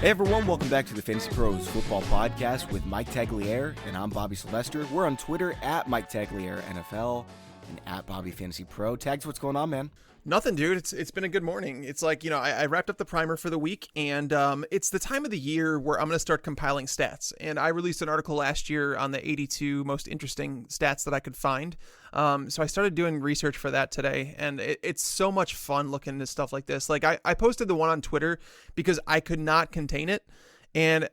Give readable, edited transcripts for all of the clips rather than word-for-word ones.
Hey everyone, welcome back to the FantasyPros Football Podcast with Mike Tagliere, and I'm Bobby Sylvester. We're on Twitter at Mike Tagliere NFL and at Bobby Fantasy Pro. Tags, what's going on, man? Nothing, dude. It's been a good morning. It's like, I wrapped up the primer for the week, and it's the time of the year where I'm going to start compiling stats. And I released an article last year on the 82 most interesting stats that I could find. So I started doing research for that today, and it's so much fun looking into stuff like this. Like I posted the one on Twitter because I could not contain it. And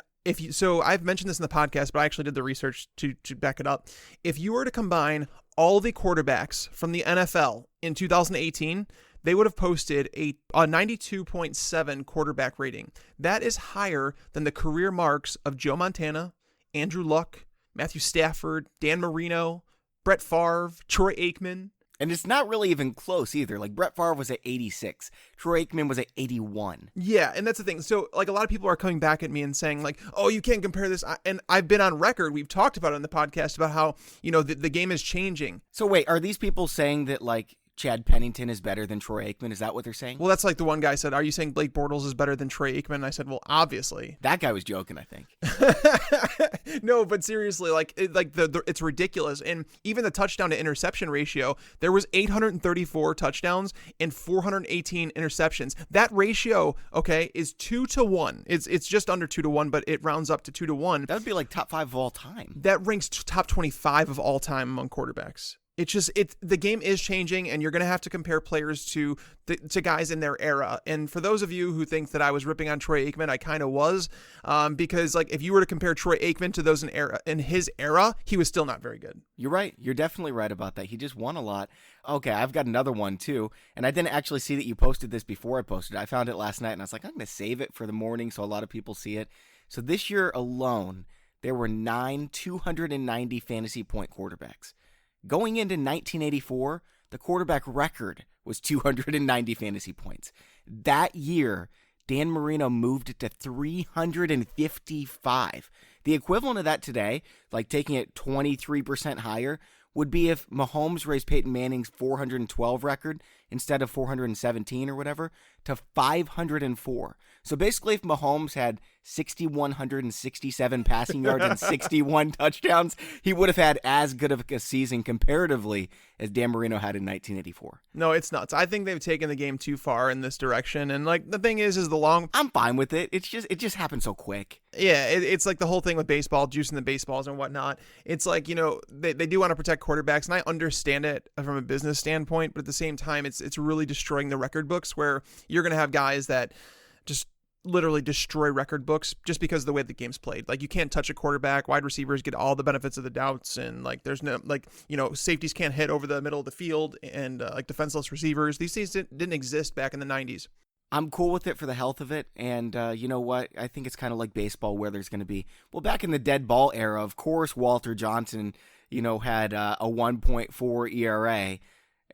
so I've mentioned this in the podcast, but I actually did the research to back it up. If you were to combine all the quarterbacks from the NFL in 2018, they would have posted a 92.7 quarterback rating. That is higher than the career marks of Joe Montana, Andrew Luck, Matthew Stafford, Dan Marino, Brett Favre, Troy Aikman. And it's not really even close either. Like, Brett Favre was at 86. Troy Aikman was at 81. Yeah, and that's the thing. So, like, a lot of people are coming back at me and saying, like, oh, you can't compare this. And I've been on record. We've talked about it in the podcast about how, the game is changing. So, wait, are these people saying that, like, Chad Pennington is better than Troy Aikman? Is that what they're saying? Well, that's like the one guy said, are you saying Blake Bortles is better than Troy Aikman? And I said, well, obviously. That guy was joking, I think. No, but seriously, it's ridiculous. And even the touchdown to interception ratio, there was 834 touchdowns and 418 interceptions. That ratio, okay, is 2-1. It's just under 2-1, but it rounds up to 2-1. That would be like top 5 of all time. That ranks top 25 of all time among quarterbacks. The game is changing, and you're going to have to compare players to guys in their era. And for those of you who think that I was ripping on Troy Aikman, I kind of was, because like if you were to compare Troy Aikman to those in his era, he was still not very good. You're right. You're definitely right about that. He just won a lot. Okay, I've got another one too, and I didn't actually see that you posted this before I posted it. I found it last night, and I was like, I'm going to save it for the morning so a lot of people see it. So this year alone, there were 9 290 fantasy point quarterbacks. Going into 1984, the quarterback record was 290 fantasy points. That year, Dan Marino moved it to 355. The equivalent of that today, like taking it 23% higher, would be if Mahomes raised Peyton Manning's 412 record instead of 417 or whatever to 504. So basically, if Mahomes had 6,167 passing yards and 61 touchdowns, he would have had as good of a season comparatively as Dan Marino had in 1984. No, it's nuts. I think they've taken the game too far in this direction. And like the thing is I'm fine with it. It just happened so quick. Yeah, it's like the whole thing with baseball, juicing the baseballs and whatnot. It's like, they do want to protect quarterbacks, and I understand it from a business standpoint, but at the same time, it's really destroying the record books where you're going to have guys that just literally destroy record books just because of the way the game's played. Like, you can't touch a quarterback. Wide receivers get all the benefits of the doubts, and like there's no safeties can't hit over the middle of the field, and like defenseless receivers. These things didn't exist back in the 90s. I'm cool with it for the health of it, and you know what? I think it's kind of like baseball where there's going to be, well, back in the dead ball era, of course, Walter Johnson, had a 1.4 ERA,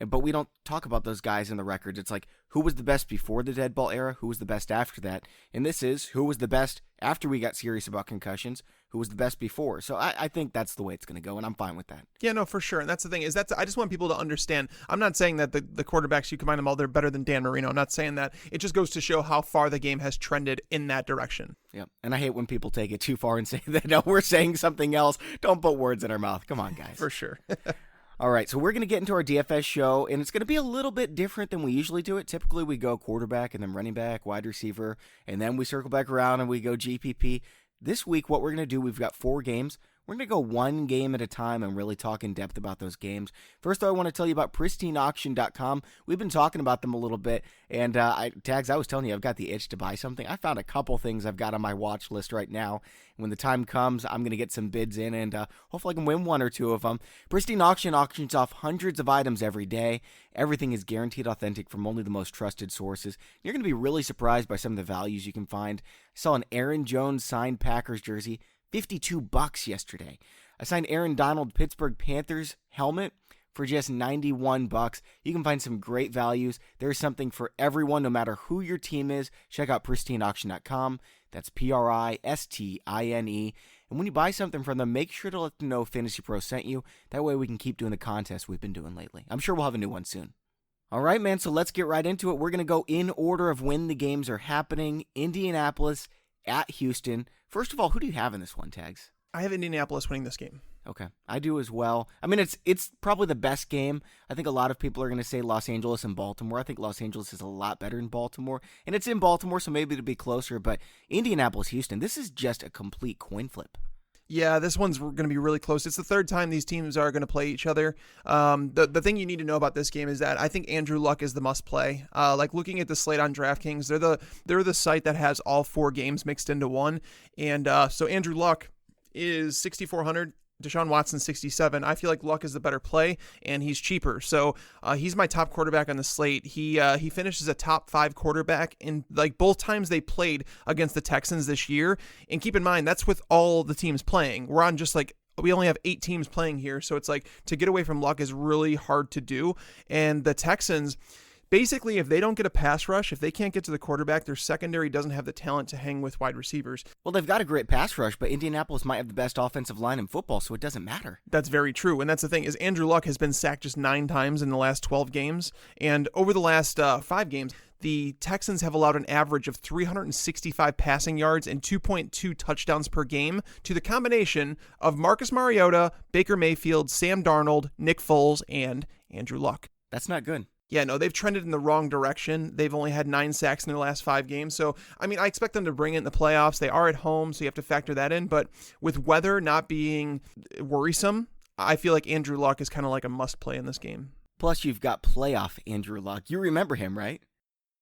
but we don't talk about those guys in the records. It's like, who was the best before the dead ball era? Who was the best after that? And this is, who was the best after we got serious about concussions? Who was the best before? So I think that's the way it's going to go, and I'm fine with that. Yeah, no, for sure. And that's the thing, is I just want people to understand. I'm not saying that the quarterbacks, you combine them all, they're better than Dan Marino. I'm not saying that. It just goes to show how far the game has trended in that direction. Yeah, and I hate when people take it too far and say that, no, we're saying something else. Don't put words in our mouth. Come on, guys. For sure. All right, so we're going to get into our DFS show, and it's going to be a little bit different than we usually do it. Typically, we go quarterback and then running back, wide receiver, and then we circle back around and we go GPP. This week, what we're going to do, we've got 4 games. We're going to go one game at a time and really talk in depth about those games. First, I want to tell you about PristineAuction.com. We've been talking about them a little bit, and Tags, I was telling you, I've got the itch to buy something. I found a couple things I've got on my watch list right now. When the time comes, I'm going to get some bids in, and hopefully I can win one or two of them. Pristine Auction auctions off hundreds of items every day. Everything is guaranteed authentic from only the most trusted sources. You're going to be really surprised by some of the values you can find. I saw an Aaron Jones signed Packers jersey, $52 yesterday. I signed Aaron Donald Pittsburgh Panthers helmet for just $91. You can find some great values. There's something for everyone, no matter who your team is. Check out PristineAuction.com. That's PRISTINE. And when you buy something from them, make sure to let them know Fantasy Pro sent you. That way we can keep doing the contests we've been doing lately. I'm sure we'll have a new one soon. All right, man, so let's get right into it. We're going to go in order of when the games are happening. Indianapolis at Houston. First of all, who do you have in this one, Tags? I have Indianapolis winning this game. Okay, I do as well. I mean, it's probably the best game. I think a lot of people are going to say Los Angeles and Baltimore. I think Los Angeles is a lot better than Baltimore, and it's in Baltimore, so maybe it'll be closer. But Indianapolis-Houston, this is just a complete coin flip. Yeah, this one's going to be really close. It's the third time these teams are going to play each other. The thing you need to know about this game is that I think Andrew Luck is the must play. Like looking at the slate on DraftKings, they're the site that has all 4 games mixed into one, and so Andrew Luck is 6,400. Deshaun Watson 67. I feel like Luck is the better play, and he's cheaper. So he's my top quarterback on the slate. He finishes a top 5 quarterback in like both times they played against the Texans this year. And keep in mind, that's with all the teams playing. We're on just like we only have 8 teams playing here, so it's like to get away from Luck is really hard to do. And the Texans, basically, if they don't get a pass rush, if they can't get to the quarterback, their secondary doesn't have the talent to hang with wide receivers. Well, they've got a great pass rush, but Indianapolis might have the best offensive line in football, so it doesn't matter. That's very true, and that's the thing, is Andrew Luck has been sacked just 9 times in the last 12 games, and over the last 5 games, the Texans have allowed an average of 365 passing yards and 2.2 touchdowns per game to the combination of Marcus Mariota, Baker Mayfield, Sam Darnold, Nick Foles, and Andrew Luck. That's not good. Yeah, no, they've trended in the wrong direction. They've only had 9 sacks in their last 5 games. So, I mean, I expect them to bring it in the playoffs. They are at home, so you have to factor that in. But with weather not being worrisome, I feel like Andrew Luck is kind of like a must play in this game. Plus, you've got playoff Andrew Luck. You remember him, right?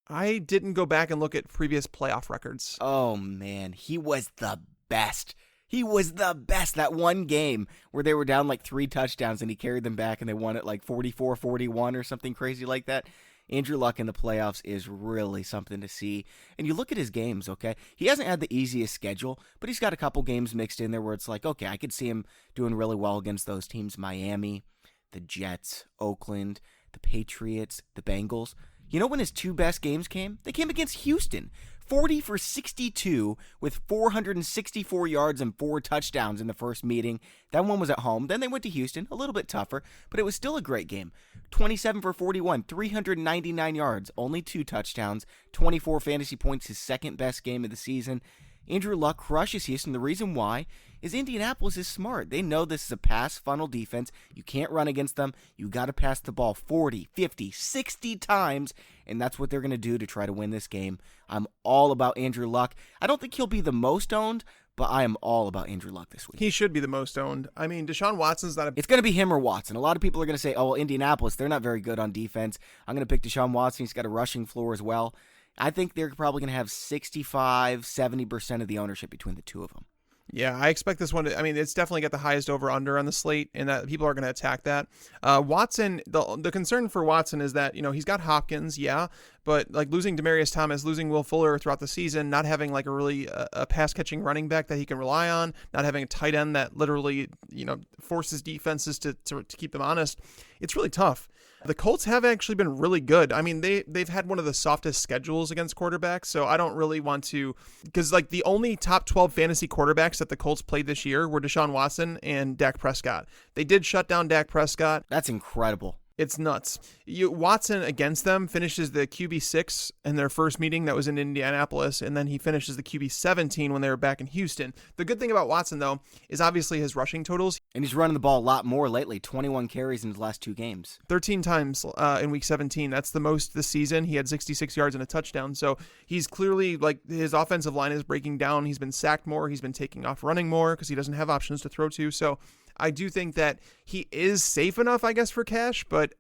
I didn't go back and look at previous playoff records. Oh, man. He was the best. He was the best. That one game where they were down like 3 touchdowns and he carried them back and they won it like 44-41 or something crazy like that. Andrew Luck in the playoffs is really something to see. And you look at his games, okay? He hasn't had the easiest schedule, but he's got a couple games mixed in there where it's like, okay, I could see him doing really well against those teams. Miami, the Jets, Oakland, the Patriots, the Bengals. You know when his 2 best games came? They came against Houston. 40 for 62 with 464 yards and 4 touchdowns in the first meeting. That one was at home. Then they went to Houston, a little bit tougher, but it was still a great game. 27 for 41, 399 yards, only 2 touchdowns, 24 fantasy points, his second best game of the season. Andrew Luck crushes Houston. The reason why is Indianapolis is smart. They know this is a pass funnel defense. You can't run against them. You got to pass the ball 40, 50, 60 times, and that's what they're going to do to try to win this game. I'm all about Andrew Luck. I don't think he'll be the most owned, but I am all about Andrew Luck this week. He should be the most owned. I mean, Deshaun Watson's not a... It's going to be him or Watson. A lot of people are going to say, oh, well, Indianapolis, they're not very good on defense. I'm going to pick Deshaun Watson. He's got a rushing floor as well. I think they're probably going to have 65, 70% of the ownership between the two of them. Yeah, I expect this one to, I mean, it's definitely got the highest over-under on the slate, and that people are going to attack that. Watson, the concern for Watson is that, you know, he's got Hopkins, yeah, but like losing Demaryius Thomas, losing Will Fuller throughout the season, not having like a really a pass-catching running back that he can rely on, not having a tight end that literally, you know, forces defenses to keep them honest, it's really tough. The Colts have actually been really good. I mean, they've had one of the softest schedules against quarterbacks, so I don't really want to, because like the only top 12 fantasy quarterbacks that the Colts played this year were Deshaun Watson and Dak Prescott. They did shut down Dak Prescott. That's incredible. It's nuts. Watson against them finishes the QB6 in their first meeting that was in Indianapolis, and then he finishes the QB17 when they were back in Houston. The good thing about Watson, though, is obviously his rushing totals. And he's running the ball a lot more lately, 21 carries in his last 2 games. 13 times in Week 17. That's the most this season. He had 66 yards and a touchdown. So he's clearly, like, his offensive line is breaking down. He's been sacked more. He's been taking off running more because he doesn't have options to throw to. So I do think that he is safe enough, I guess, for cash, but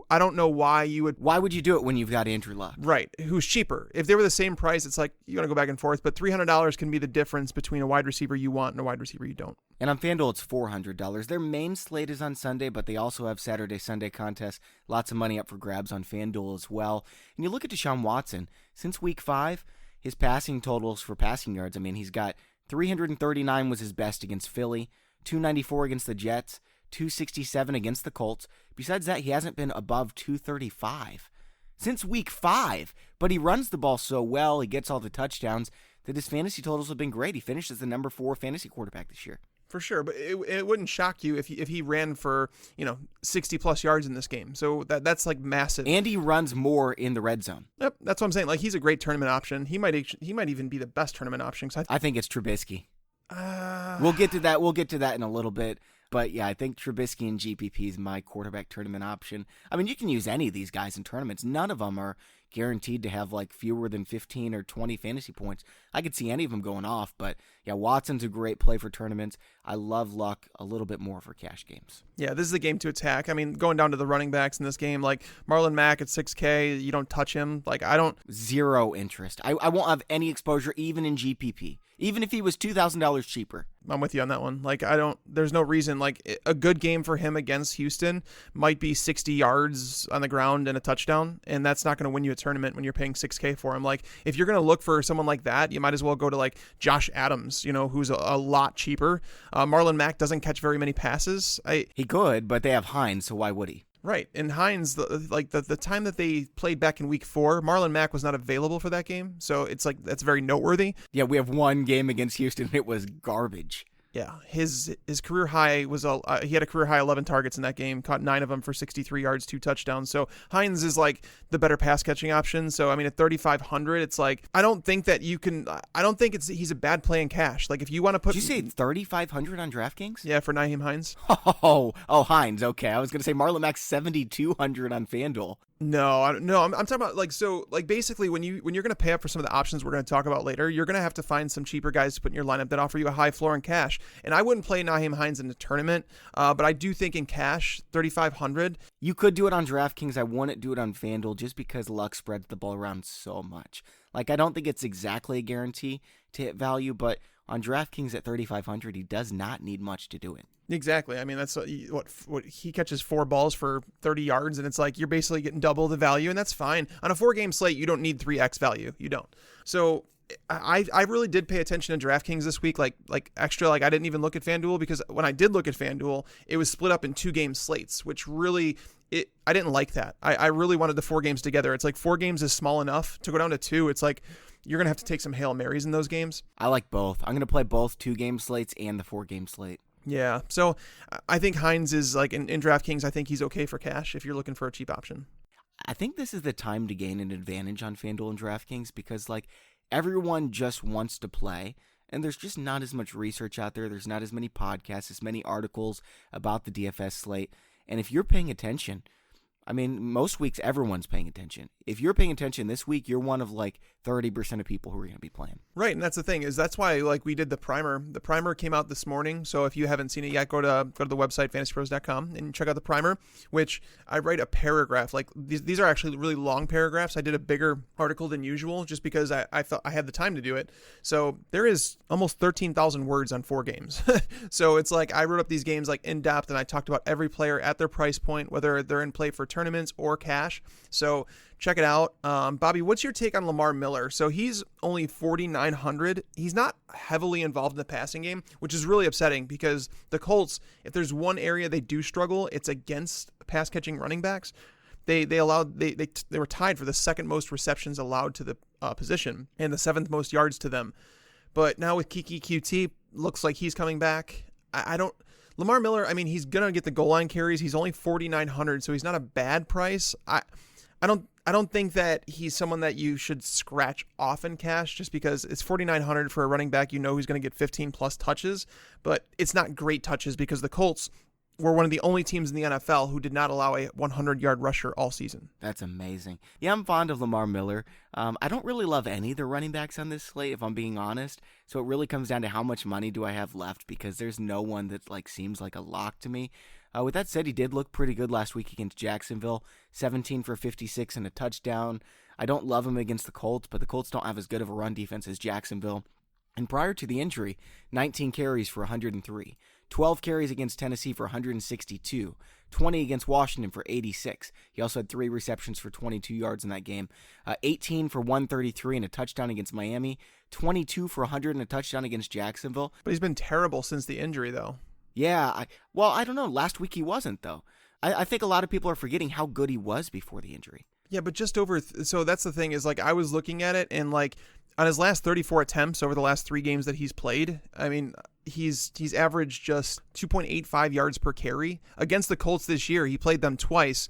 I don't know why you would... Why would you do it when you've got Andrew Luck? Right, who's cheaper. If they were the same price, it's like, you got to go back and forth, but $300 can be the difference between a wide receiver you want and a wide receiver you don't. And on FanDuel, it's $400. Their main slate is on Sunday, but they also have Saturday-Sunday contests. Lots of money up for grabs on FanDuel as well. And you look at Deshaun Watson. Since Week 5, his passing totals for passing yards, I mean, he's got 339 was his best against Philly, 294 against the Jets, 267 against the Colts. Besides that, he hasn't been above 235 since Week 5. But he runs the ball so well, he gets all the touchdowns, that his fantasy totals have been great. He finished as the number 4 fantasy quarterback this year. For sure, but it wouldn't shock you if he ran for 60 plus yards in this game. So that's like massive. And he runs more in the red zone. Yep, that's what I'm saying. Like he's a great tournament option. He might even be the best tournament option. I think it's Trubisky. We'll get to that. We'll get to that in a little bit. But yeah, I think Trubisky and GPP is my quarterback tournament option. I mean, you can use any of these guys in tournaments. None of them are guaranteed to have like fewer than 15 or 20 fantasy points. I could see any of them going off, but yeah, Watson's a great play for tournaments. I love Luck a little bit more for cash games. Yeah, this is a game to attack. I mean, going down to the running backs in this game, like Marlon Mack at 6K, you don't touch him. Like I don't. Zero interest. I won't have any exposure even in GPP. Even if he was $2,000 cheaper. I'm with you on that one. Like, there's no reason. Like, a good game for him against Houston might be 60 yards on the ground and a touchdown, and that's not going to win you a tournament when you're paying 6K for him. Like, if you're going to look for someone like that, you might as well go to, like, Josh Adams, who's a lot cheaper. Marlon Mack doesn't catch very many passes. He could, but they have Hines, so why would he? Right, and Hines, the time that they played back in week 4, Marlon Mack was not available for that game, so it's like that's very noteworthy. Yeah, we have one game against Houston, it was garbage. Yeah, his career high was he had a career high 11 targets in that game, caught 9 of them for 63 yards, 2 touchdowns. So Hines is like the better pass catching option. So I mean, at 3,500, it's like I don't think he's a bad play in cash. Like if you want to put, did you say 3,500 on DraftKings? Yeah, for Nyheim Hines. Oh, Hines. Okay, I was gonna say Marlon Mack 7,200 on FanDuel. No, I'm talking about basically when you're going to pay up for some of the options we're going to talk about later, you're going to have to find some cheaper guys to put in your lineup that offer you a high floor in cash. And I wouldn't play Nyheim Hines in the tournament, but I do think in cash, 3,500. You could do it on DraftKings. I wouldn't do it on FanDuel just because Luck spreads the ball around so much. Like I don't think it's exactly a guarantee to hit value, but on DraftKings at 3,500, he does not need much to do it. Exactly. I mean, that's what he catches 4 balls for 30 yards, and it's like you're basically getting double the value, and that's fine. On a 4-game slate, you don't need 3x value. You don't. So I really did pay attention to DraftKings this week, like extra. Like I didn't even look at FanDuel because when I did look at FanDuel, it was split up in 2-game slates, which really I didn't like that. I really wanted the 4 games together. It's like 4 games is small enough to go down to 2. It's like you're going to have to take some Hail Marys in those games. I like both. I'm going to play both 2-game slates and the 4-game slate. Yeah, so I think Hines is like in DraftKings, I think he's okay for cash if you're looking for a cheap option. I think this is the time to gain an advantage on FanDuel and DraftKings because like everyone just wants to play and there's just not as much research out there. There's not as many podcasts, as many articles about the DFS slate. And if you're paying attention, I mean, most weeks everyone's paying attention. If you're paying attention this week, you're one of like 30% of people who are going to be playing. Right, and that's the thing that's why like we did the primer. The primer came out this morning, so if you haven't seen it yet, go to the website fantasypros.com and check out the primer, which I write a paragraph. Like these are actually really long paragraphs. I did a bigger article than usual just because I felt I had the time to do it. So there is almost 13,000 words on 4 games. So it's like I wrote up these games like in depth, and I talked about every player at their price point, whether they're in play for tournaments or cash. So check it out. Bobby, what's your take on Lamar Miller? So he's only 4,900. He's not heavily involved in the passing game, which is really upsetting because the Colts, if there's one area they do struggle, it's against pass catching running backs. They were tied for the 2nd most receptions allowed to the position and the 7th most yards to them. But now with Kiki QT, looks like he's coming back. Lamar Miller, I mean, he's going to get the goal line carries. He's only 4,900, so he's not a bad price. I don't think that he's someone that you should scratch off in cash just because it's 4,900 for a running back. You know who's going to get 15 plus touches, but it's not great touches because the Colts were one of the only teams in the NFL who did not allow a 100-yard rusher all season. That's amazing. Yeah, I'm fond of Lamar Miller. I don't really love any of the running backs on this slate, if I'm being honest. So it really comes down to how much money do I have left because there's no one that like seems like a lock to me. With that said, he did look pretty good last week against Jacksonville, 17 for 56 and a touchdown. I don't love him against the Colts, but the Colts don't have as good of a run defense as Jacksonville. And prior to the injury, 19 carries for 103, 12 carries against Tennessee for 162, 20 against Washington for 86. He also had 3 receptions for 22 yards in that game, 18 for 133 and a touchdown against Miami, 22 for 100 and a touchdown against Jacksonville. But he's been terrible since the injury, though. Yeah, I don't know. Last week he wasn't, though. I think a lot of people are forgetting how good he was before the injury. Yeah, but just over... so that's the thing is, like, I was looking at it, and, like, on his last 34 attempts over the last 3 games that he's played, I mean, he's averaged just 2.85 yards per carry. Against the Colts this year, he played them twice.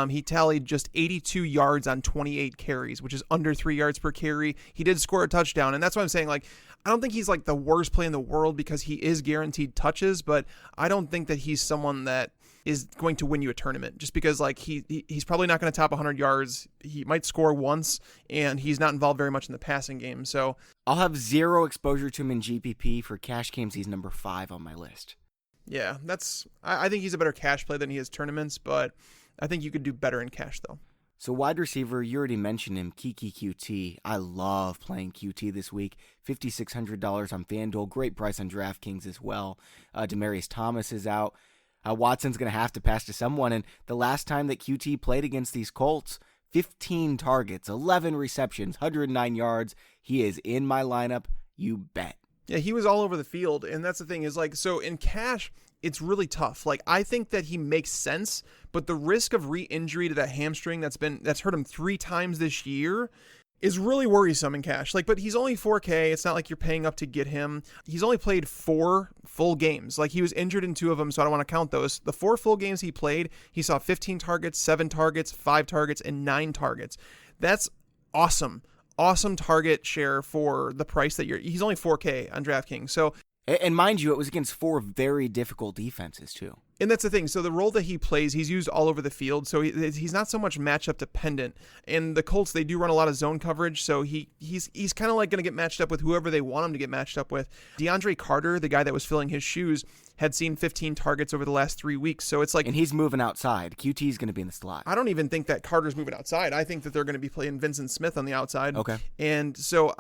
He tallied just 82 yards on 28 carries, which is under 3 yards per carry. He did score a touchdown, and that's why I'm saying, like, I don't think he's like the worst play in the world because he is guaranteed touches, but I don't think that he's someone that is going to win you a tournament just because like he's probably not going to top 100 yards. He might score once, and he's not involved very much in the passing game. So I'll have zero exposure to him in GPP. For cash games, he's number 5 on my list. Yeah, I think he's a better cash play than he is tournaments, but I think you could do better in cash though. So wide receiver, you already mentioned him, Kiki QT. I love playing QT this week. $5,600 on FanDuel. Great price on DraftKings as well. Demaryius Thomas is out. Watson's going to have to pass to someone. And the last time that QT played against these Colts, 15 targets, 11 receptions, 109 yards. He is in my lineup. You bet. Yeah, he was all over the field. And that's the thing is like, so in cash, it's really tough. Like, I think that he makes sense, but the risk of re-injury to that hamstring that's hurt him 3 times this year is really worrisome in cash. Like, but he's only 4K. It's not like you're paying up to get him. He's only played 4 full games. Like, he was injured in 2 of them, so I don't want to count those. The 4 full games he played, he saw 15 targets, 7 targets, 5 targets, and 9 targets. That's awesome. Awesome target share for the price that he's only 4K on DraftKings. So, and mind you, it was against 4 very difficult defenses, too. And that's the thing. So the role that he plays, he's used all over the field. So he's not so much matchup dependent. And the Colts, they do run a lot of zone coverage. So he's kind of like going to get matched up with whoever they want him to get matched up with. DeAndre Carter, the guy that was filling his shoes, had seen 15 targets over the last 3 weeks. So it's like, and he's moving outside. QT is going to be in the slot. I don't even think that Carter's moving outside. I think that they're going to be playing Vincent Smith on the outside. Okay. And so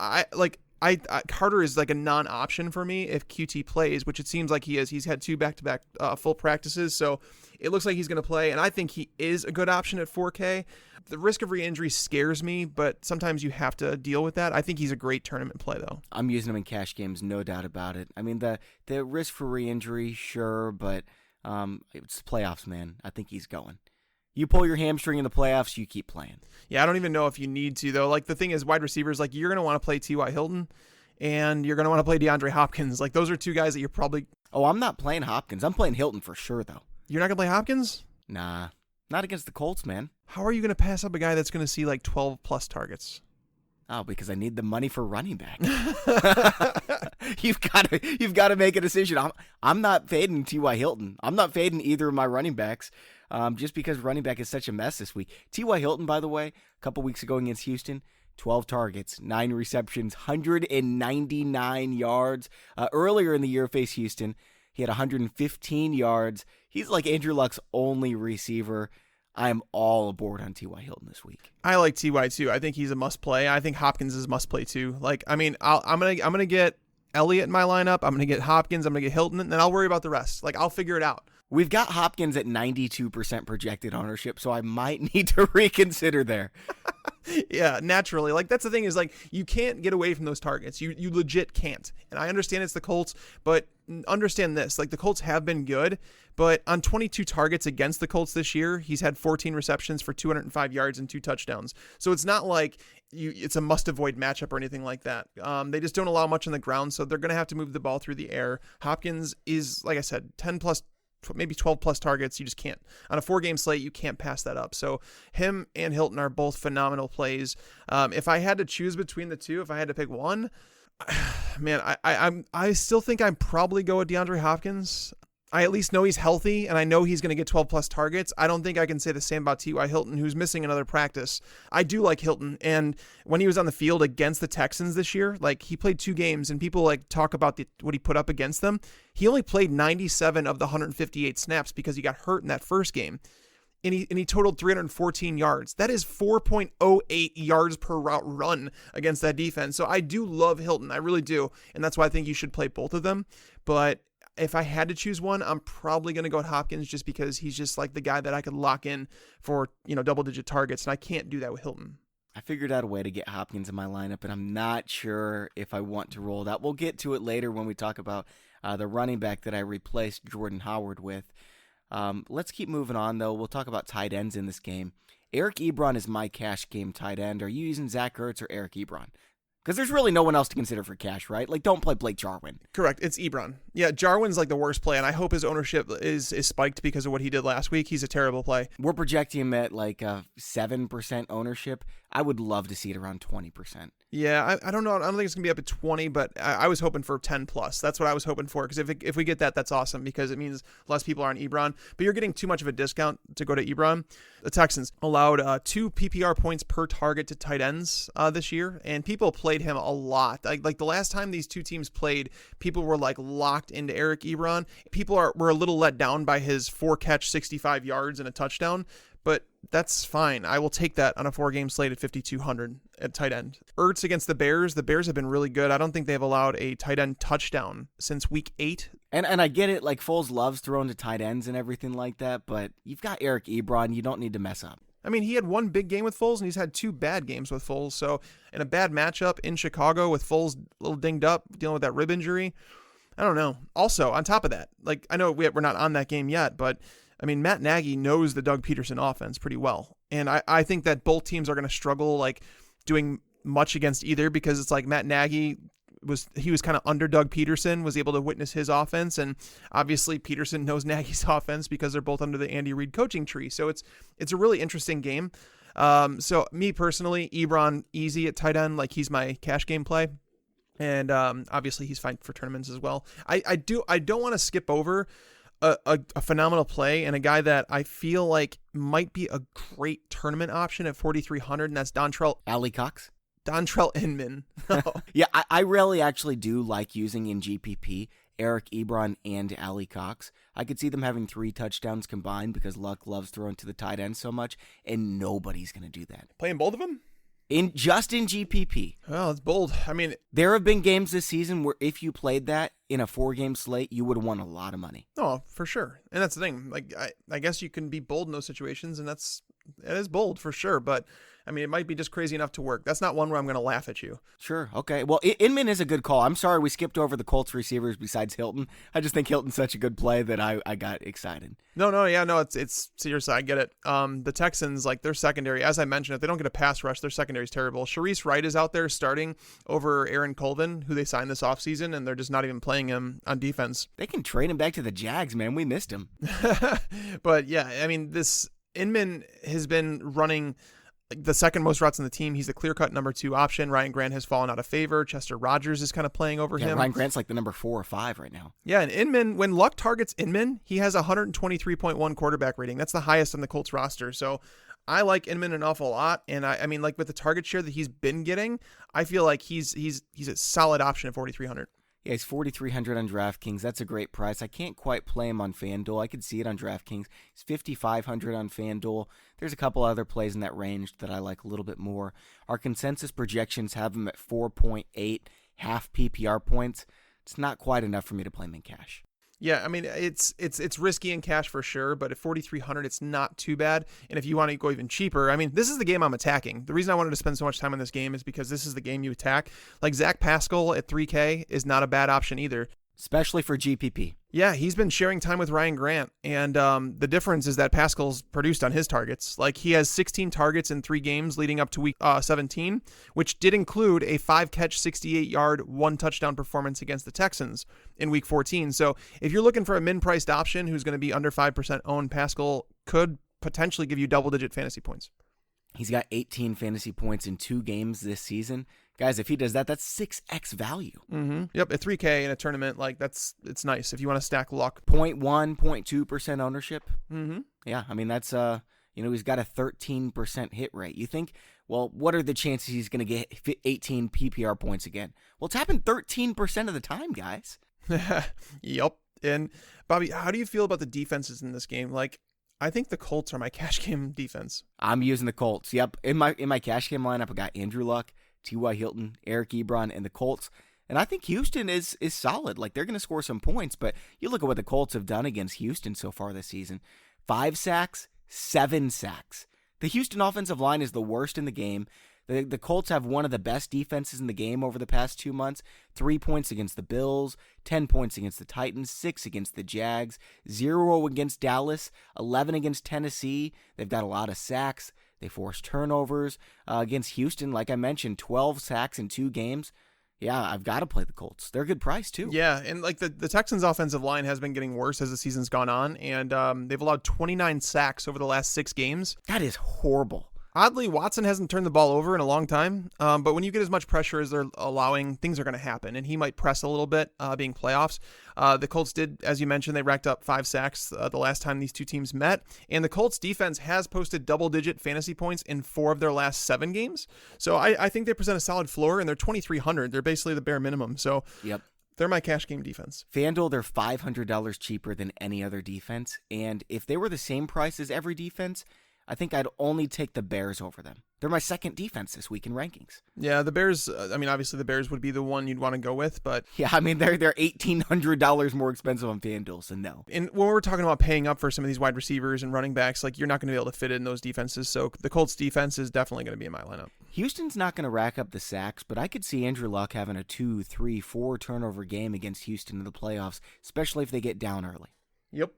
Carter is like a non-option for me if QT plays, which it seems like he is. He's had 2 back-to-back full practices, so it looks like he's going to play, and I think he is a good option at 4K. The risk of re-injury scares me, but sometimes you have to deal with that. I think he's a great tournament play, though. I'm using him in cash games, no doubt about it. I mean, the risk for re-injury, sure, but it's playoffs, man. I think he's going. You pull your hamstring in the playoffs, you keep playing. Yeah, I don't even know if you need to, though. Like, the thing is, wide receivers, like, you're going to want to play T.Y. Hilton, and you're going to want to play DeAndre Hopkins. Like, those are 2 guys that you're probably... Oh, I'm not playing Hopkins. I'm playing Hilton for sure, though. You're not going to play Hopkins? Nah, not against the Colts, man. How are you going to pass up a guy that's going to see, like, 12-plus targets? Oh, because I need the money for running back. You've got to make a decision. I'm not fading T.Y. Hilton. I'm not fading either of my running backs. Just because running back is such a mess this week. T.Y. Hilton, by the way, a couple weeks ago against Houston, 12 targets, 9 receptions, 199 yards. Earlier in the year, faced Houston, he had 115 yards. He's like Andrew Luck's only receiver. I am all aboard on T.Y. Hilton this week. I like T.Y. too. I think he's a must play. I think Hopkins is a must play too. Like, I mean, I'm gonna get Elliott in my lineup. I'm gonna get Hopkins. I'm gonna get Hilton, and then I'll worry about the rest. Like, I'll figure it out. We've got Hopkins at 92% projected ownership, so I might need to reconsider there. Yeah, naturally. Like, that's the thing is, like, you can't get away from those targets. You legit can't. And I understand it's the Colts, but understand this. Like, the Colts have been good, but on 22 targets against the Colts this year, he's had 14 receptions for 205 yards and 2 touchdowns. So it's not like it's a must-avoid matchup or anything like that. They just don't allow much on the ground, so they're going to have to move the ball through the air. Hopkins is, like I said, 10-plus, maybe 12-plus targets. You just can't. On a 4-game slate, you can't pass that up. So him and Hilton are both phenomenal plays. If I had to choose between the two, if I had to pick one, man, I still think I'd probably go with DeAndre Hopkins. I at least know he's healthy, and I know he's going to get 12-plus targets. I don't think I can say the same about T.Y. Hilton, who's missing another practice. I do like Hilton, and when he was on the field against the Texans this year, like, he played 2 games, and people, like, talk about what he put up against them. He only played 97 of the 158 snaps because he got hurt in that first game, and he totaled 314 yards. That is 4.08 yards per route run against that defense. So I do love Hilton. I really do, and that's why I think you should play both of them. But if I had to choose one, I'm probably going to go with Hopkins just because he's just like the guy that I could lock in for, double-digit targets, and I can't do that with Hilton. I figured out a way to get Hopkins in my lineup, and I'm not sure if I want to roll that. We'll get to it later when we talk about the running back that I replaced Jordan Howard with. Let's keep moving on, though. We'll talk about tight ends in this game. Eric Ebron is my cash game tight end. Are you using Zach Ertz or Eric Ebron? Because there's really no one else to consider for cash, right? Like, don't play Blake Jarwin. Correct. It's Ebron. Yeah, Jarwin's like the worst play, and I hope his ownership is spiked because of what he did last week. He's a terrible play. We're projecting him at like a 7% ownership. I would love to see it around 20%. Yeah, I don't know. I don't think it's going to be up at 20, but I was hoping for 10 plus. That's what I was hoping for, because if we get that, that's awesome, because it means less people are on Ebron. But you're getting too much of a discount to go to Ebron. The Texans allowed 2 PPR points per target to tight ends this year, and people played him a lot. Like the last time these two teams played, people were like locked into Eric Ebron. People were a little let down by his 4-catch, 65 yards and a touchdown. But that's fine. I will take that on a 4-game slate at 5,200 at tight end. Ertz against the Bears. The Bears have been really good. I don't think they've allowed a tight end touchdown since week 8. And I get it. Like, Foles loves throwing to tight ends and everything like that. But you've got Eric Ebron. You don't need to mess up. I mean, he had one big game with Foles, and he's had 2 bad games with Foles. So, in a bad matchup in Chicago with Foles a little dinged up, dealing with that rib injury, I don't know. Also, on top of that, like, I know we're not on that game yet, but I mean, Matt Nagy knows the Doug Peterson offense pretty well. And I think that both teams are going to struggle, like, doing much against either, because it's like Matt Nagy was kind of under Doug Peterson, was able to witness his offense. And obviously Peterson knows Nagy's offense because they're both under the Andy Reid coaching tree. So it's a really interesting game. So me personally, Ebron easy at tight end. Like, he's my cash game play. And obviously he's fine for tournaments as well. I don't want to skip over a phenomenal play and a guy that I feel like might be a great tournament option at 4,300, and that's Dontrell Inman. Yeah, I really actually do like using in GPP Eric Ebron and Ali Cox. I could see them having 3 touchdowns combined because Luck loves throwing to the tight end so much, and nobody's going to do that. Playing both of them? Just in GPP. Well, it's bold. I mean, there have been games this season where if you played that in a 4-game slate, you would have won a lot of money. Oh, for sure. And that's the thing. Like, I guess you can be bold in those situations, and it is bold for sure. But I mean, it might be just crazy enough to work. That's not one where I'm going to laugh at you. Sure. Okay. Well, Inman is a good call. I'm sorry we skipped over the Colts receivers besides Hilton. I just think Hilton's such a good play that I got excited. No, it's seriously, I get it. The Texans, like, their secondary, as I mentioned, if they don't get a pass rush, their secondary is terrible. Sharice Wright is out there starting over Aaron Colvin, who they signed this offseason, and they're just not even playing him on defense. They can trade him back to the Jags, man. We missed him. But yeah, I mean, this Inman has been running the second most routes in the team. He's the clear-cut number 2 option. Ryan Grant has fallen out of favor. Chester Rogers is kind of playing over him. Ryan Grant's like the number 4 or 5 right now. Yeah, and Inman, when Luck targets Inman, he has a 123.1 quarterback rating. That's the highest on the Colts roster. So I like Inman an awful lot, and I mean, like, with the target share that he's been getting, I feel like he's a solid option at 4,300. Yeah, he's 4,300 on DraftKings. That's a great price. I can't quite play him on FanDuel. I could see it on DraftKings. He's 5,500 on FanDuel. There's a couple other plays in that range that I like a little bit more. Our consensus projections have him at 4.8 half PPR points. It's not quite enough for me to play him in cash. Yeah, I mean, it's risky in cash for sure, but at 4,300, it's not too bad. And if you want to go even cheaper, I mean, this is the game I'm attacking. The reason I wanted to spend so much time on this game is because this is the game you attack. Like, Zach Pascal at 3K is not a bad option either. Especially for GPP. Yeah, he's been sharing time with Ryan Grant, and the difference is that Pascal's produced on his targets. Like, he has 16 targets in 3 games leading up to week 17, which did include a 5-catch, 68-yard, 1-touchdown performance against the Texans in week 14. So if you're looking for a min-priced option who's going to be under 5% owned, Pascal could potentially give you double-digit fantasy points. He's got 18 fantasy points in 2 games this season. Guys, if he does that, that's 6x value. Mm-hmm. Yep, at 3K in a tournament, like, it's nice if you want to stack luck. 0.1, 0.2% ownership. Mm-hmm. Yeah, I mean, that's, he's got a 13% hit rate. You think, well, what are the chances he's going to get 18 PPR points again? Well, it's happened 13% of the time, guys. Yep. And, Bobby, how do you feel about the defenses in this game? Like, I think the Colts are my cash game defense. I'm using the Colts. Yep. In my cash game lineup, I got Andrew Luck, T.Y. Hilton, Eric Ebron, and the Colts. And I think Houston is solid. Like, they're going to score some points, but you look at what the Colts have done against Houston so far this season. 5 sacks, 7 sacks. The Houston offensive line is the worst in the game. The Colts have one of the best defenses in the game over the past 2 months. 3 points against the Bills, 10 points against the Titans, 6 against the Jags, 0 against Dallas, 11 against Tennessee. They've got a lot of sacks. They forced turnovers against Houston. Like I mentioned, 12 sacks in 2 games. Yeah, I've got to play the Colts. They're a good price, too. Yeah, and like the Texans' offensive line has been getting worse as the season's gone on, and they've allowed 29 sacks over the last 6 games. That is horrible. Oddly, Watson hasn't turned the ball over in a long time, but when you get as much pressure as they're allowing, things are going to happen, and he might press a little bit, being playoffs. The Colts did, as you mentioned, they racked up 5 sacks the last time these two teams met, and the Colts defense has posted double-digit fantasy points in 4 of their last 7 games. So I think they present a solid floor, and they're 2,300. They're basically the bare minimum. So yep. They're my cash game defense. FanDuel, they're $500 cheaper than any other defense, and if they were the same price as every defense, I think I'd only take the Bears over them. They're my second defense this week in rankings. Yeah, the Bears, obviously the Bears would be the one you'd want to go with, but... Yeah, they're $1,800 more expensive on FanDuel, so no. And when we're talking about paying up for some of these wide receivers and running backs, like, you're not going to be able to fit in those defenses, so the Colts defense is definitely going to be in my lineup. Houston's not going to rack up the sacks, but I could see Andrew Luck having a 2, 3, 4 turnover game against Houston in the playoffs, especially if they get down early. Yep.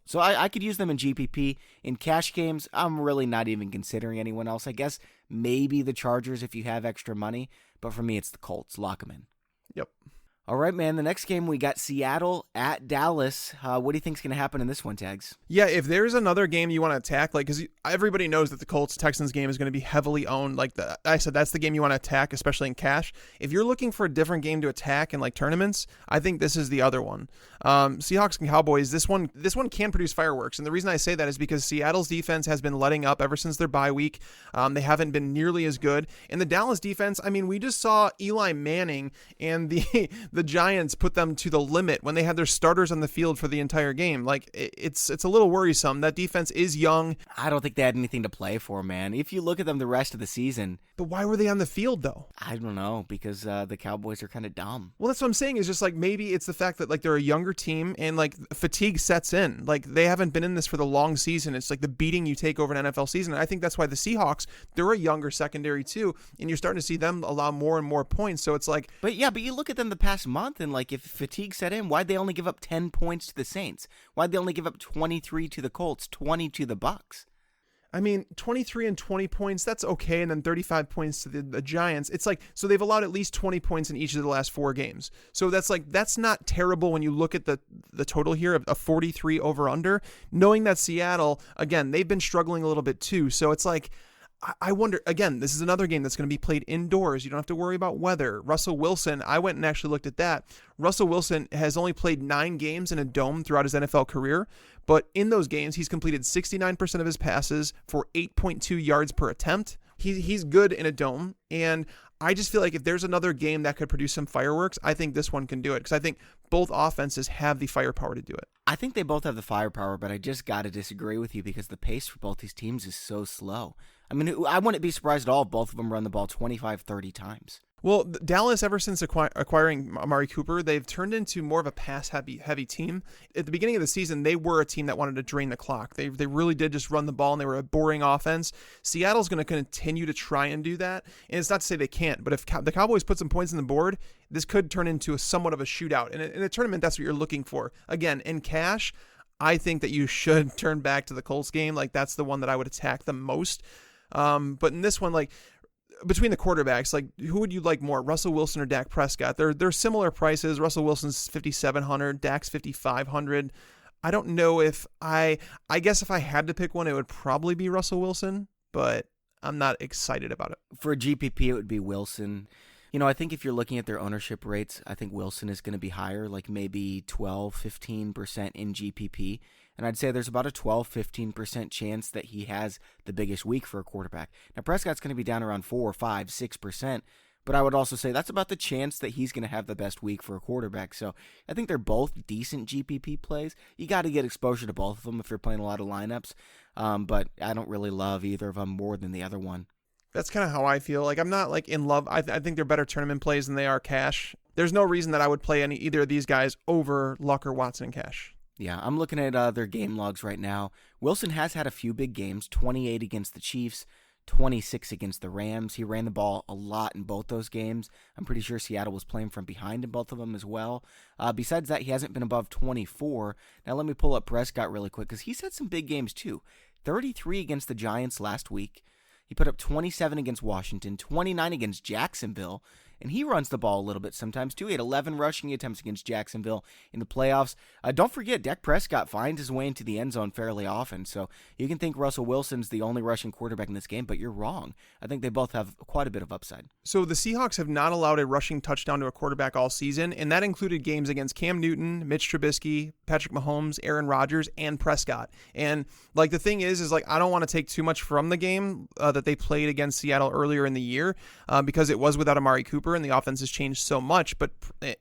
So I could use them in GPP. In cash games, I'm really not even considering anyone else. I guess maybe the Chargers if you have extra money, but for me, it's the Colts. Lock them in. Yep. All right, man. The next game, we got Seattle at Dallas. What do you think's going to happen in this one, Tags? Yeah, if there's another game you want to attack, like, because everybody knows that the Colts-Texans game is going to be heavily owned. Like I said, that's the game you want to attack, especially in cash. If you're looking for a different game to attack in like tournaments, I think this is the other one. Seahawks and Cowboys, this one can produce fireworks. And the reason I say that is because Seattle's defense has been letting up ever since their bye week. They haven't been nearly as good. And the Dallas defense, we just saw Eli Manning and the Giants put them to the limit when they had their starters on the field for the entire game. Like, it's a little worrisome. That defense is young. I don't think they had anything to play for, man. If you look at them the rest of the season. But why were they on the field, though? I don't know, because the Cowboys are kind of dumb. Well, that's what I'm saying, is just like, maybe it's the fact that like they're a younger team and like fatigue sets in. Like, they haven't been in this for the long season. It's like the beating you take over an NFL season. And I think that's why the Seahawks, they're a younger secondary too, and you're starting to see them allow more and more points. So it's like, but you look at them the past month, and like if fatigue set in, why'd they only give up 10 points to the Saints? Why'd they only give up 23 to the Colts, 20 to the Bucks? 23 and 20 points, that's okay, and then 35 points to the Giants. It's like, so they've allowed at least 20 points in each of the last 4 games. So that's not terrible when you look at the total here of a 43 over under, knowing that Seattle, again, they've been struggling a little bit too. So it's like, I wonder, again, this is another game that's going to be played indoors. You don't have to worry about weather. Russell Wilson, I went and actually looked at that. Russell Wilson has only played 9 games in a dome throughout his NFL career, but in those games, he's completed 69% of his passes for 8.2 yards per attempt. He's good in a dome, and I just feel like if there's another game that could produce some fireworks, I think this one can do it, because I think both offenses have the firepower to do it. I think they both have the firepower, but I just got to disagree with you because the pace for both these teams is so slow. I wouldn't be surprised at all if both of them run the ball 25, 30 times. Well, Dallas, ever since acquiring Amari Cooper, they've turned into more of a pass-heavy team. At the beginning of the season, they were a team that wanted to drain the clock. They really did just run the ball, and they were a boring offense. Seattle's going to continue to try and do that, and it's not to say they can't, but if the Cowboys put some points on the board, this could turn into somewhat of a shootout. And in a tournament, that's what you're looking for. Again, in cash, I think that you should turn back to the Colts game. Like, that's the one that I would attack the most. But in this one, like, between the quarterbacks, like, who would you like more, Russell Wilson or Dak Prescott? They're similar prices. Russell Wilson's $5,700, Dak's $5,500. I don't know if I guess if I had to pick one, it would probably be Russell Wilson, but I'm not excited about it. For a GPP, it would be Wilson. I think if you're looking at their ownership rates, I think Wilson is going to be higher, like maybe 12, 15% in GPP. And I'd say there's about a 12, 15% chance that he has the biggest week for a quarterback. Now, Prescott's going to be down around 4, 5, 6%, but I would also say that's about the chance that he's going to have the best week for a quarterback. So I think they're both decent GPP plays. You got to get exposure to both of them if you're playing a lot of lineups, but I don't really love either of them more than the other one. That's kind of how I feel. Like, I'm not like in love. I think they're better tournament plays than they are cash. There's no reason that I would play either of these guys over Luck or Watson in cash. Yeah, I'm looking at their game logs right now. Wilson has had a few big games, 28 against the Chiefs, 26 against the Rams. He ran the ball a lot in both those games. I'm pretty sure Seattle was playing from behind in both of them as well. Besides that, he hasn't been above 24. Now let me pull up Prescott really quick because he's had some big games too. 33 against the Giants last week. He put up 27 against Washington, 29 against Jacksonville, and he runs the ball a little bit sometimes too. He had 11 rushing attempts against Jacksonville in the playoffs. Don't forget, Dak Prescott finds his way into the end zone fairly often, so you can think Russell Wilson's the only rushing quarterback in this game, but you're wrong. I think they both have quite a bit of upside. So the Seahawks have not allowed a rushing touchdown to a quarterback all season, and that included games against Cam Newton, Mitch Trubisky, Patrick Mahomes, Aaron Rodgers, and Prescott. And like the thing is like I don't want to take too much from the game that they played against Seattle earlier in the year because it was without Amari Cooper and the offense has changed so much. But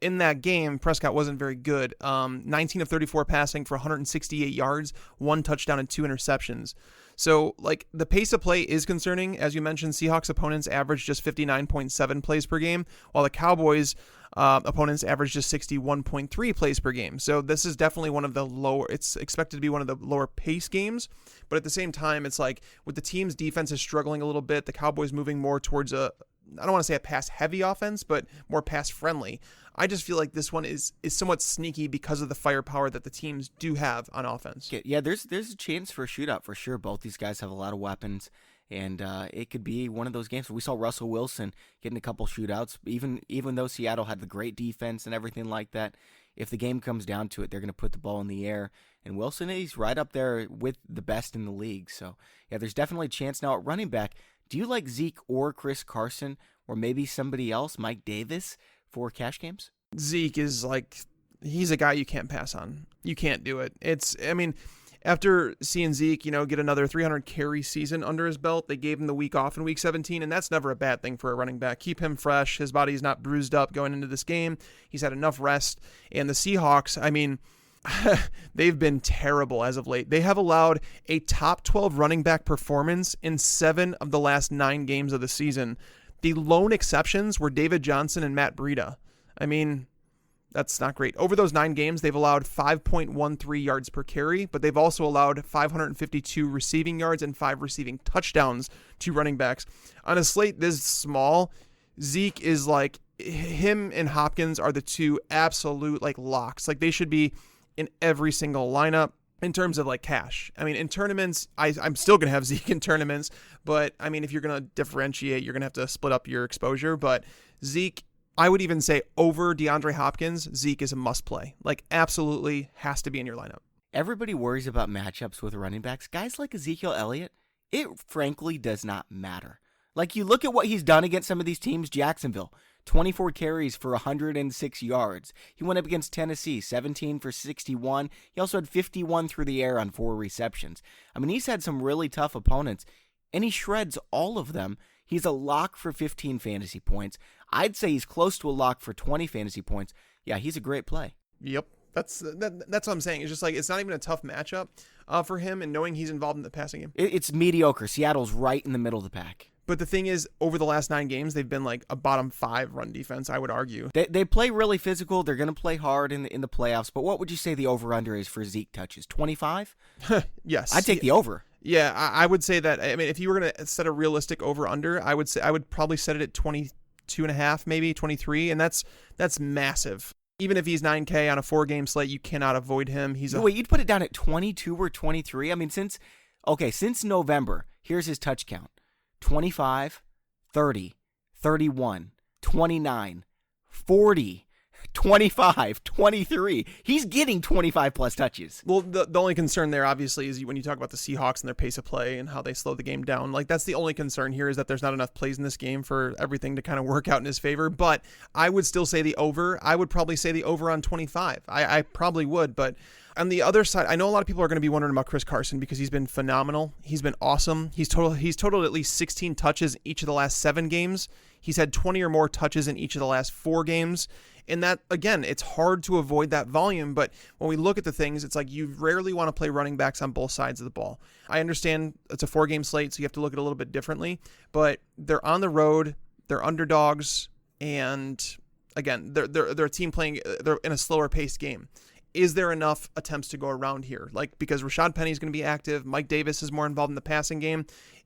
in that game, Prescott wasn't very good. 19 of 34 passing for 168 yards, 1 touchdown and 2 interceptions. So, like, the pace of play is concerning. As you mentioned, Seahawks opponents average just 59.7 plays per game, while the Cowboys opponents average just 61.3 plays per game. So this is definitely one of the lower, it's expected to be one of the lower pace games. But at the same time, it's like with the team's defense is struggling a little bit, the Cowboys moving more towards I don't want to say a pass-heavy offense, but more pass-friendly. I just feel like this one is somewhat sneaky because of the firepower that the teams do have on offense. Yeah, there's a chance for a shootout for sure. Both these guys have a lot of weapons, and it could be one of those games. We saw Russell Wilson getting a couple shootouts, even though Seattle had the great defense and everything like that. If the game comes down to it, they're going to put the ball in the air, and Wilson is right up there with the best in the league. So, yeah, there's definitely a chance. Now, at running back, do you like Zeke or Chris Carson or maybe somebody else, Mike Davis, for cash games? Zeke is like, he's a guy you can't pass on. You can't do it. After seeing Zeke, get another 300 carry season under his belt, they gave him the week off in week 17, and that's never a bad thing for a running back. Keep him fresh. His body's not bruised up going into this game. He's had enough rest. And the Seahawks, they've been terrible as of late. They have allowed a top 12 running back performance in 7 of the last 9 games of the season. The lone exceptions were David Johnson and Matt Breida. That's not great. Over those 9 games, they've allowed 5.13 yards per carry, but they've also allowed 552 receiving yards and 5 receiving touchdowns to running backs. On a slate this small, Zeke is like, him and Hopkins are the 2 absolute locks. They should be in every single lineup in terms of cash. In tournaments, I'm still going to have Zeke in tournaments, but if you're going to differentiate, you're going to have to split up your exposure. But Zeke, I would even say over DeAndre Hopkins, Zeke is a must play. Absolutely has to be in your lineup. Everybody worries about matchups with running backs. Guys like Ezekiel Elliott, it frankly does not matter. You look at what he's done against some of these teams. Jacksonville, 24 carries for 106 yards. He went up against Tennessee, 17 for 61. He also had 51 through the air on 4 receptions. He's had some really tough opponents, and he shreds all of them. He's a lock for 15 fantasy points. I'd say he's close to a lock for 20 fantasy points. Yeah, he's a great play. Yep. That's what I'm saying. It's just it's not even a tough matchup for him, and knowing he's involved in the passing game. It's mediocre. Seattle's right in the middle of the pack. But the thing is, over the last 9 games, they've been a bottom 5 run defense, I would argue. They play really physical. They're going to play hard in the playoffs. But what would you say the over-under is for Zeke touches? 25? Yes. I'd take the over. Yeah, I would say that. If you were going to set a realistic over-under, I would probably set it at 22.5, maybe 23, and that's massive. Even if he's 9K on a 4-game slate, you cannot avoid him. Wait, you'd put it down at 22 or 23? Since November, here's his touch count. 25, 30, 31, 29, 40, 25, 23. He's getting 25 plus touches. Well, the only concern there, obviously, is when you talk about the Seahawks and their pace of play and how they slow the game down. That's the only concern here, is that there's not enough plays in this game for everything to kind of work out in his favor. But I would still say the over. I would probably say the over on 25. I probably would, but on the other side, I know a lot of people are going to be wondering about Chris Carson because he's been phenomenal. He's been awesome. He's totaled at least 16 touches each of the last 7 games. He's had 20 or more touches in each of the last 4 games. And that, again, it's hard to avoid that volume. But when we look at the things, it's you rarely want to play running backs on both sides of the ball. I understand it's a 4-game slate, so you have to look at it a little bit differently. But they're on the road, they're underdogs, and again, they're a team playing. They're in a slower paced game. Is there enough attempts to go around here? Because Rashad Penny is going to be active. Mike Davis is more involved in the passing game.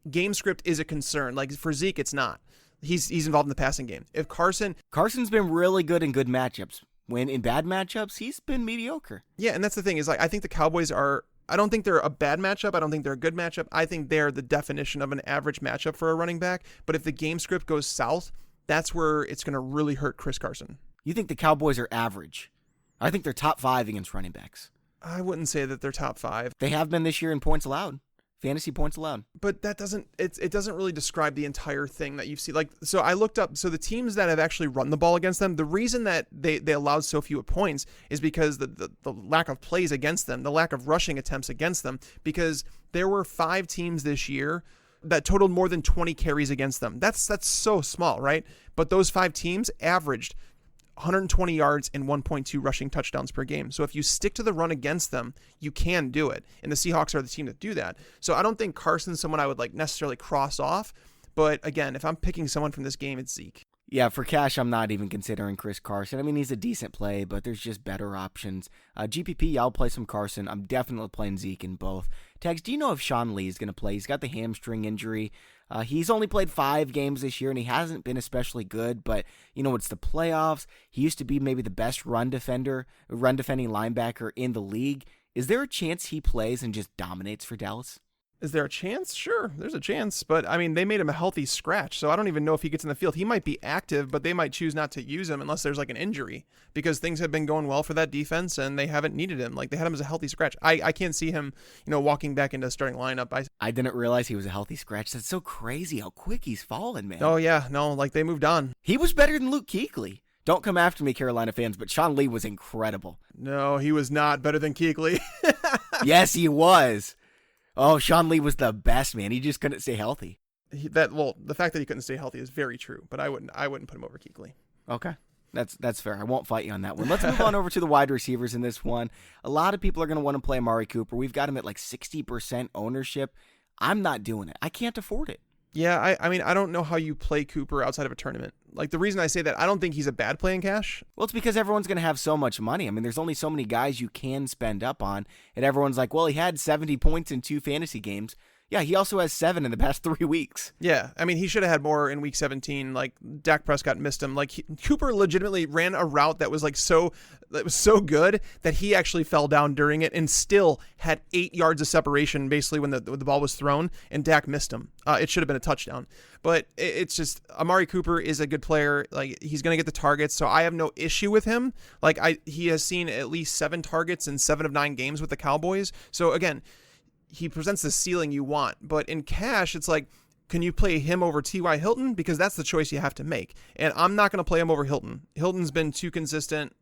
Game script is a concern. For Zeke, it's not. He's involved in the passing game. If Carson's been really good in good matchups. When in bad matchups, he's been mediocre. Yeah, and that's the thing is I think the Cowboys are I don't think they're a bad matchup. I don't think they're a good matchup. I think they're the definition of an average matchup for a running back. But if the game script goes south, that's where it's going to really hurt Chris Carson. You think the Cowboys are average? I think they're top 5 against running backs. I wouldn't say that they're top 5. They have been this year in points allowed. Fantasy points allowed. But that doesn't, it doesn't really describe the entire thing that you see. Like, so I looked up, so the teams that have actually run the ball against them, the reason that they allowed so few points is because the lack of plays against them, the lack of rushing attempts against them, because there were 5 teams this year that totaled more than 20 carries against them. That's so small, right? But those 5 teams averaged 120 yards and 1.2 rushing touchdowns per game. So if you stick to the run against them, you can do it. And the Seahawks are the team that do that. So I don't think Carson's someone I would like necessarily cross off. But again, if I'm picking someone from this game, it's Zeke. Yeah, for cash, I'm not even considering Chris Carson. I mean, he's a decent play, but there's just better options. GPP, I'll play some Carson. I'm definitely playing Zeke in both. Tags, do you know if Sean Lee is going to play? He's got the hamstring injury. He's only played 5 games this year, and he hasn't been especially good, but, you know, it's the playoffs. He used to be maybe the best run-defending linebacker in the league. Is there a chance he plays and just dominates for Dallas? Is there a chance? Sure, there's a chance. But, I mean, they made him a healthy scratch, so I don't even know if he gets in the field. He might be active, but they might choose not to use him unless there's, like, an injury, because things have been going well for that defense, and they haven't needed him. Like, they had him as a healthy scratch. I can't see him, you know, walking back into the starting lineup. I didn't realize he was a healthy scratch. That's so crazy how quick he's fallen, man. Oh, yeah. No, like, they moved on. He was better than Luke Kuechly. Don't come after me, Carolina fans, but Sean Lee was incredible. No, he was not better than Kuechly. Yes, he was. Oh, Sean Lee was the best, man. He just couldn't stay healthy. The fact that he couldn't stay healthy is very true, but I wouldn't put him over Kuechly. Okay. That's fair. I won't fight you on that one. Let's move on over to the wide receivers in this one. A lot of people are going to want to play Amari Cooper. We've got him at like 60% ownership. I'm not doing it. I can't afford it. Yeah, I mean, I don't know how you play Cooper outside of a tournament. Like, the reason I say that, I don't think he's a bad play in cash. Well, it's because everyone's going to have so much money. I mean, there's only so many guys you can spend up on, and everyone's like, well, he had 70 points in 2 fantasy games. Yeah, he also has 7 in the past 3 weeks. Yeah, I mean, he should have had more in week 17. Like, Dak Prescott missed him. Like, Cooper legitimately ran a route that was so good that he actually fell down during it and still had 8 yards of separation basically when the ball was thrown, and Dak missed him. It should have been a touchdown. But it's just, Amari Cooper is a good player. Like, he's going to get the targets, so I have no issue with him. Like, he has seen at least 7 targets in 7 of 9 games with the Cowboys. So again, he presents the ceiling you want. But in cash, it's like, can you play him over T.Y. Hilton? Because that's the choice you have to make. And I'm not going to play him over Hilton. Hilton's been too consistent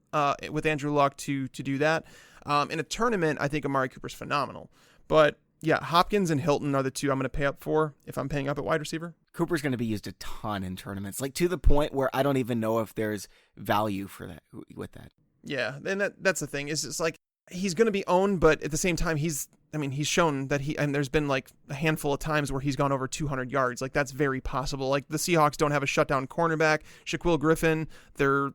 with Andrew Luck to do that. In a tournament, I think Amari Cooper's phenomenal. But yeah, Hopkins and Hilton are the 2 I'm going to pay up for if I'm paying up at wide receiver. Cooper's going to be used a ton in tournaments, like to the point where I don't even know if there's value for that with that. Yeah, and that's the thing. Is it's like he's going to be owned, but at the same time, he's shown that and there's been like a handful of times where he's gone over 200 yards. Like, that's very possible. Like, the Seahawks don't have a shutdown cornerback. Shaquille Griffin, their,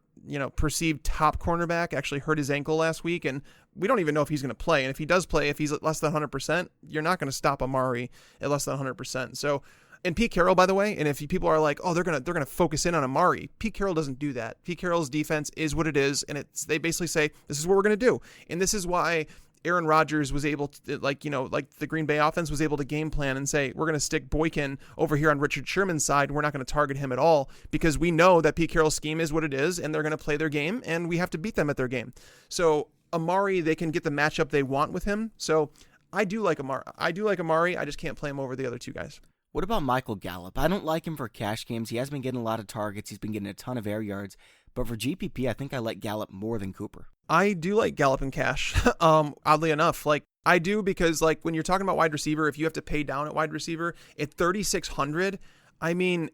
perceived top cornerback, actually hurt his ankle last week, and we don't even know if he's going to play. And if he does play, if he's at less than 100%, you're not going to stop Amari at less than 100%. So, and Pete Carroll, by the way, and if people are like, oh, they're gonna focus in on Amari, Pete Carroll doesn't do that. Pete Carroll's defense is what it is, and they basically say, this is what we're gonna do, and this is why Aaron Rodgers was able to, like the Green Bay offense was able to game plan and say, we're going to stick Boykin over here on Richard Sherman's side. We're not going to target him at all because we know that Pete Carroll's scheme is what it is, and they're going to play their game, and we have to beat them at their game. So Amari, they can get the matchup they want with him. So I do like Amari. I just can't play him over the other 2 guys. What about Michael Gallup? I don't like him for cash games. He has been getting a lot of targets. He's been getting a ton of air yards. But for GPP, I think I like Gallup more than Cooper. I do like Gallup in cash, oddly enough. Like, I do, because like when you're talking about wide receiver, if you have to pay down at wide receiver at 3,600, I mean,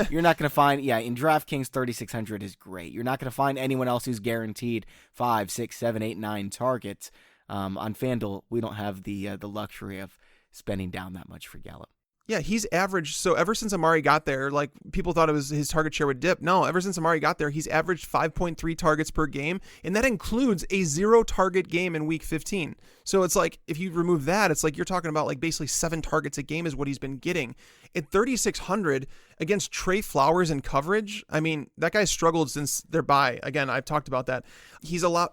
you're not going to find, in DraftKings, 3,600 is great. You're not going to find anyone else who's guaranteed 5, 6, 7, 8, 9 targets. On FanDuel, we don't have the luxury of spending down that much for Gallup. Yeah, he's averaged. So ever since Amari got there, like, people thought it was his target share would dip. No, ever since Amari got there, he's averaged 5.3 targets per game, and that includes a 0 target game in week 15. So it's like, if you remove that, it's like you're talking about like basically 7 targets a game is what he's been getting. at 3,600 against Trey Flowers in coverage. I mean, that guy struggled since their bye. Again, I've talked about that.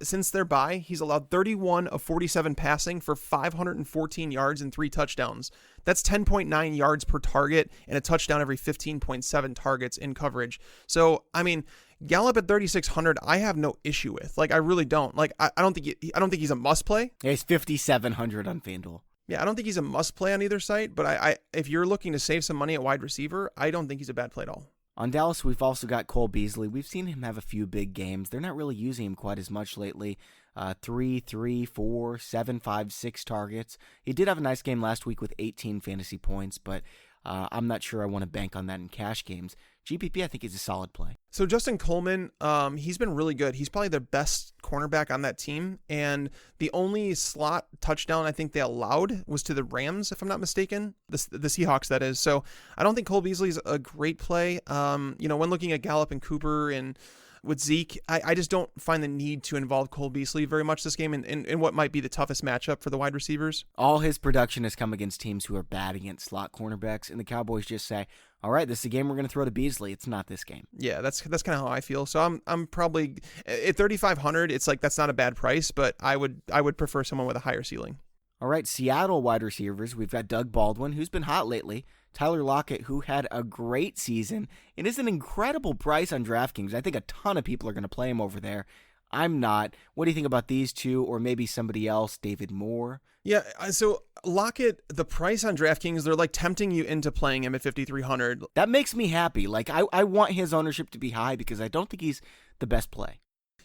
Since their bye, he's allowed 31 of 47 passing for 514 yards and 3 touchdowns. That's 10.9 yards per target and a touchdown every 15.7 targets in coverage. So, I mean, Gallup at 3,600, I have no issue with. Like, I really don't. Like, I don't think he's a must play. Yeah, he's 5,700 on FanDuel. Yeah, I don't think he's a must play on either site, but if you're looking to save some money at wide receiver, I don't think he's a bad play at all. On Dallas, we've also got Cole Beasley. We've seen him have a few big games. They're not really using him quite as much lately. 3, 4, 7, 5, 6 targets. He did have a nice game last week with 18 fantasy points, but I'm not sure I want to bank on that in cash games. GPP, I think, is a solid play. So Justin Coleman, he's been really good. He's probably the best cornerback on that team, and the only slot touchdown I think they allowed was to the Rams, if I'm not mistaken, the Seahawks, that is. So I don't think Cole Beasley's a great play. When looking at Gallup and Cooper and with Zeke, I just don't find the need to involve Cole Beasley very much this game in what might be the toughest matchup for the wide receivers. All his production has come against teams who are bad against slot cornerbacks, and the Cowboys just say, all right, this is a game we're going to throw to Beasley. It's not this game. Yeah, that's kind of how I feel. So I'm probably at 3,500. It's like that's not a bad price, but I would prefer someone with a higher ceiling. All right, Seattle wide receivers. We've got Doug Baldwin, who's been hot lately. Tyler Lockett, who had a great season and is an incredible price on DraftKings. I think a ton of people are going to play him over there. I'm not. What do you think about these two, or maybe somebody else, David Moore? Yeah, so Lockett, the price on DraftKings, they're like tempting you into playing him at 5,300. That makes me happy. Like, I want his ownership to be high because I don't think he's the best play.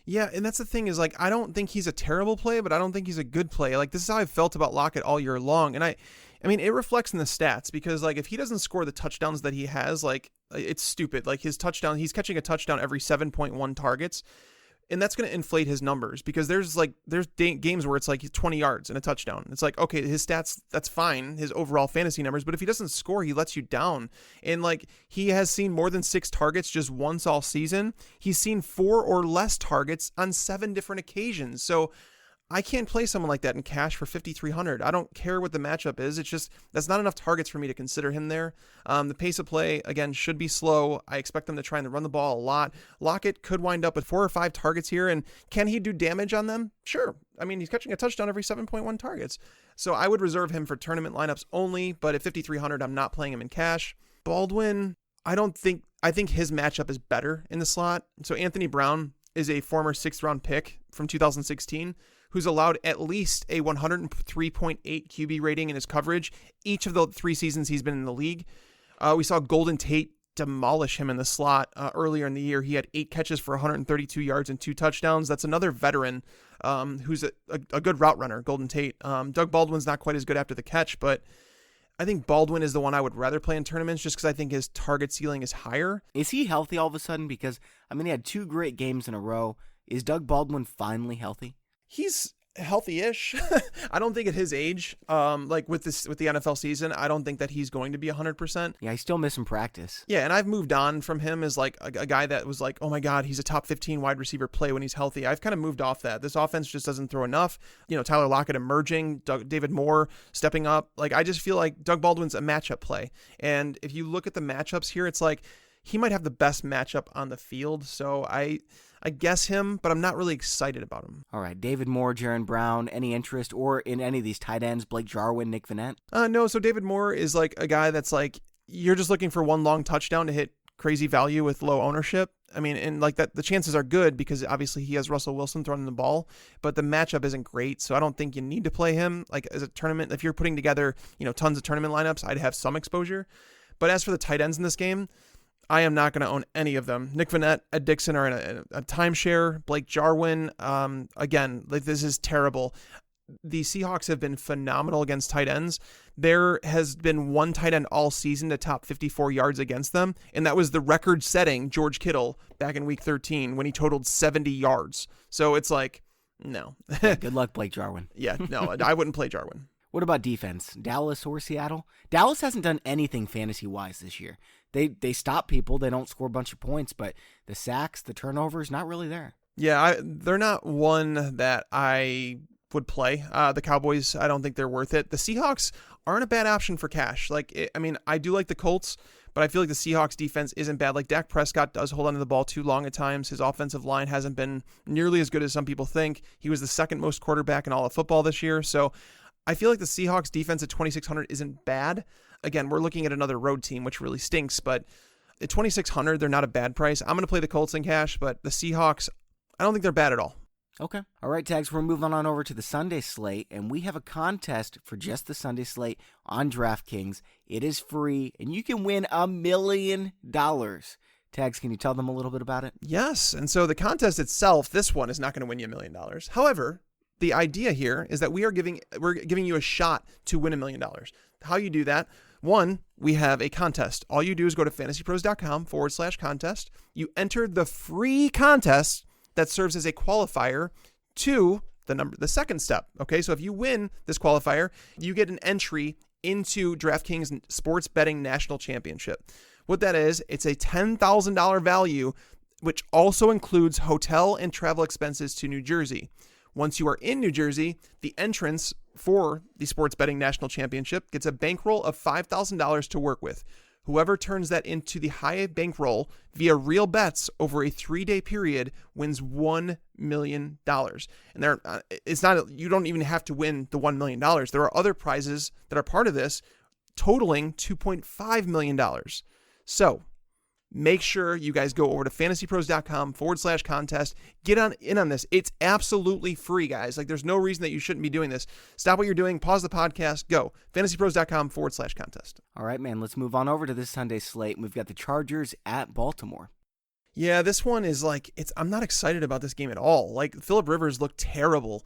Yeah, and that's the thing is, like, I don't think he's a terrible play, but I don't think he's a good play. Like, this is how I've felt about Lockett all year long, and I mean, it reflects in the stats because, like, if he doesn't score the touchdowns that he has, like, it's stupid. Like, his touchdown, he's catching a touchdown every 7.1 targets, and that's going to inflate his numbers because there's games where it's like 20 yards and a touchdown. It's like, okay, his stats, that's fine, his overall fantasy numbers, but if he doesn't score, he lets you down. And, like, he has seen more than 6 targets just once all season. He's seen 4 or less targets on 7 different occasions. So I can't play someone like that in cash for 5,300. I don't care what the matchup is. It's just, that's not enough targets for me to consider him there. The pace of play, again, should be slow. I expect them to try and run the ball a lot. Lockett could wind up with 4 or 5 targets here, and can he do damage on them? Sure. I mean, he's catching a touchdown every 7.1 targets. So I would reserve him for tournament lineups only, but at 5,300, I'm not playing him in cash. Baldwin, I think his matchup is better in the slot. So Anthony Brown is a former 6th-round pick from 2016, who's allowed at least a 103.8 QB rating in his coverage each of the 3 seasons he's been in the league. We saw Golden Tate demolish him in the slot earlier in the year. He had 8 catches for 132 yards and 2 touchdowns. That's another veteran who's a good route runner, Golden Tate. Doug Baldwin's not quite as good after the catch, but I think Baldwin is the one I would rather play in tournaments just because I think his target ceiling is higher. Is he healthy all of a sudden? Because, I mean, he had 2 great games in a row. Is Doug Baldwin finally healthy? He's healthy-ish. I don't think at his age, like with the NFL season, I don't think that he's going to be 100%. Yeah, he's still missing practice. Yeah, and I've moved on from him as like a guy that was like, oh my God, he's a top 15 wide receiver play when he's healthy. I've kind of moved off that. This offense just doesn't throw enough. Tyler Lockett emerging, David Moore stepping up. Like, I just feel like Doug Baldwin's a matchup play. And if you look at the matchups here, it's like he might have the best matchup on the field. So I guess him, but I'm not really excited about him. All right, David Moore, Jaron Brown, any interest or in any of these tight ends, Blake Jarwin, Nick Vannett? No, so David Moore is like a guy that's like, you're just looking for one long touchdown to hit crazy value with low ownership. I mean, and like that, the chances are good because obviously he has Russell Wilson throwing the ball, but the matchup isn't great. So I don't think you need to play him like as a tournament. If you're putting together, tons of tournament lineups, I'd have some exposure. But as for the tight ends in this game, I am not going to own any of them. Nick Vannett, Ed Dickson are in a timeshare. Blake Jarwin, again, like this is terrible. The Seahawks have been phenomenal against tight ends. There has been one tight end all season to top 54 yards against them, and that was the record-setting George Kittle back in Week 13 when he totaled 70 yards. So it's like, no. Yeah, good luck, Blake Jarwin. Yeah, no, I wouldn't play Jarwin. What about defense? Dallas or Seattle? Dallas hasn't done anything fantasy-wise this year. They stop people. They don't score a bunch of points, but the sacks, the turnovers, not really there. Yeah, they're not one that I would play. The Cowboys, I don't think they're worth it. The Seahawks aren't a bad option for cash. I do like the Colts, but I feel like the Seahawks defense isn't bad. Like, Dak Prescott does hold onto the ball too long at times. His offensive line hasn't been nearly as good as some people think. He was the second most quarterback in all of football this year. So I feel like the Seahawks defense at 2,600 isn't bad. Again, we're looking at another road team, which really stinks, but at 2,600, they're not a bad price. I'm going to play the Colts in cash, but the Seahawks, I don't think they're bad at all. Okay. All right, Tags, we're moving on over to the Sunday slate, and we have a contest for just the Sunday slate on DraftKings. It is free, and you can win $1 million. Tags, can you tell them a little bit about it? Yes, and so the contest itself, this one is not going to win you $1 million. However, the idea here is that we're giving you a shot to win $1 million. How you do that? One, we have a contest. All you do is go to fantasypros.com/contest. You enter the free contest that serves as a qualifier to the second step. Okay, so if you win this qualifier, you get an entry into DraftKings Sports Betting National Championship. What that is, it's a $10,000 value, which also includes hotel and travel expenses to New Jersey. Once you are in New Jersey, the entrance for the Sports Betting National Championship gets a bankroll of $5,000 to work with. Whoever turns that into the high bankroll via real bets over a 3-day period wins $1 million. And it's not, you don't even have to win the $1 million. There are other prizes that are part of this totaling $2.5 million. So make sure you guys go over to fantasypros.com/contest. Get in on this. It's absolutely free, guys. Like, there's no reason that you shouldn't be doing this. Stop what you're doing. Pause the podcast. Go. fantasypros.com/contest. All right, man. Let's move on over to this Sunday slate. We've got the Chargers at Baltimore. Yeah, this one is I'm not excited about this game at all. Like, Phillip Rivers looked terrible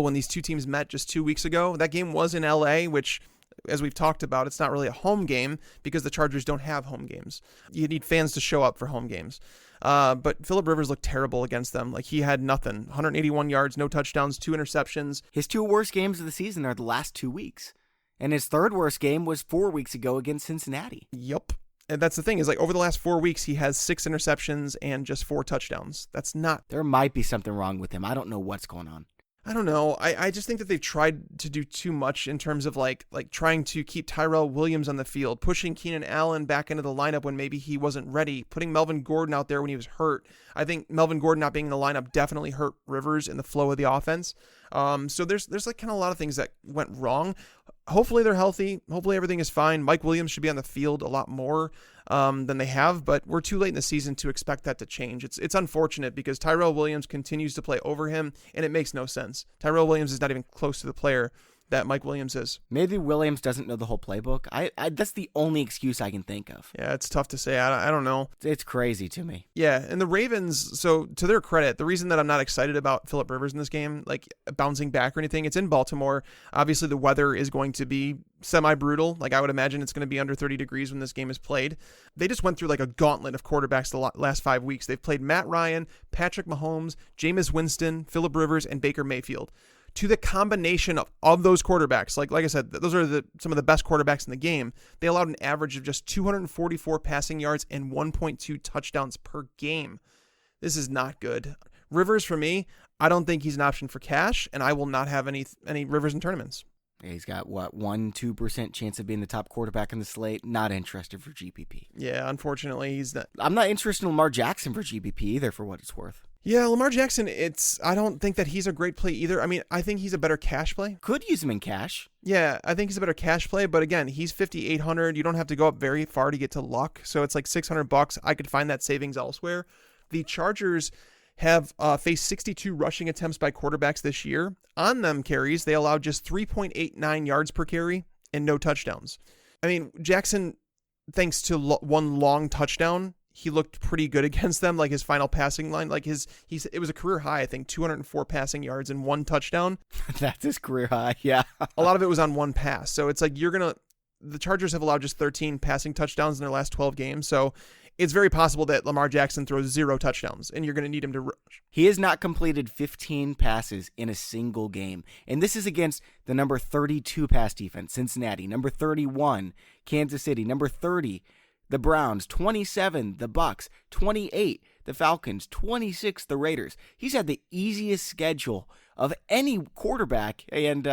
when these two teams met just 2 weeks ago. That game was in LA, which, as we've talked about, it's not really a home game because the Chargers don't have home games. You need fans to show up for home games. But Phillip Rivers looked terrible against them. Like, he had nothing. 181 yards, no touchdowns, 2 interceptions. His 2 worst games of the season are the last 2 weeks. And his 3rd worst game was 4 weeks ago against Cincinnati. Yep. And that's the thing, is like, over the last 4 weeks, he has 6 interceptions and just 4 touchdowns. That's not... There might be something wrong with him. I don't know what's going on. I don't know. I just think that they've tried to do too much in terms of like trying to keep Tyrell Williams on the field, pushing Keenan Allen back into the lineup when maybe he wasn't ready, putting Melvin Gordon out there when he was hurt. I think Melvin Gordon not being in the lineup definitely hurt Rivers in the flow of the offense. So there's like kind of a lot of things that went wrong. Hopefully they're healthy. Hopefully everything is fine. Mike Williams should be on the field a lot more than they have, but we're too late in the season to expect that to change. It's unfortunate because Tyrell Williams continues to play over him, and it makes no sense. Tyrell Williams is not even close to the player that Mike Williams is. Maybe Williams doesn't know the whole playbook. I that's the only excuse I can think of. Yeah, it's tough to say. I don't know. It's crazy to me. Yeah, and the Ravens, so to their credit, the reason that I'm not excited about Phillip Rivers in this game, like bouncing back or anything, it's in Baltimore. Obviously, the weather is going to be semi-brutal. Like, I would imagine it's going to be under 30 degrees when this game is played. They just went through like a gauntlet of quarterbacks the last 5 weeks. They've played Matt Ryan, Patrick Mahomes, Jameis Winston, Phillip Rivers, and Baker Mayfield. To the combination of those quarterbacks, like I said, those are some of the best quarterbacks in the game. They allowed an average of just 244 passing yards and 1.2 touchdowns per game. This is not good. Rivers, for me, I don't think he's an option for cash, and I will not have any Rivers in tournaments. Yeah, he's got, 1-2% chance of being the top quarterback in the slate. Not interested for GPP. Yeah, unfortunately, he's not. I'm not interested in Lamar Jackson for GPP either, for what it's worth. Yeah, Lamar Jackson, I don't think that he's a great play either. I mean, I think he's a better cash play. Could use him in cash. Yeah, I think he's a better cash play, but again, he's 5,800. You don't have to go up very far to get to luck, so it's like $600. I could find that savings elsewhere. The Chargers have faced 62 rushing attempts by quarterbacks this year. On them carries, they allowed just 3.89 yards per carry and no touchdowns. I mean, Jackson, thanks to one long touchdown, he looked pretty good against them. Like, his final passing line, like it was a career high, I think, 204 passing yards and 1 touchdown. That's his career high, yeah. A lot of it was on 1 pass. So it's like the Chargers have allowed just 13 passing touchdowns in their last 12 games. So it's very possible that Lamar Jackson throws 0 touchdowns, and you're going to need him to rush. He has not completed 15 passes in a single game. And this is against the number 32 pass defense, Cincinnati, number 31, Kansas City, number 30, the Browns, 27, the Bucks, 28, the Falcons, 26, the Raiders. He's had the easiest schedule of any quarterback, and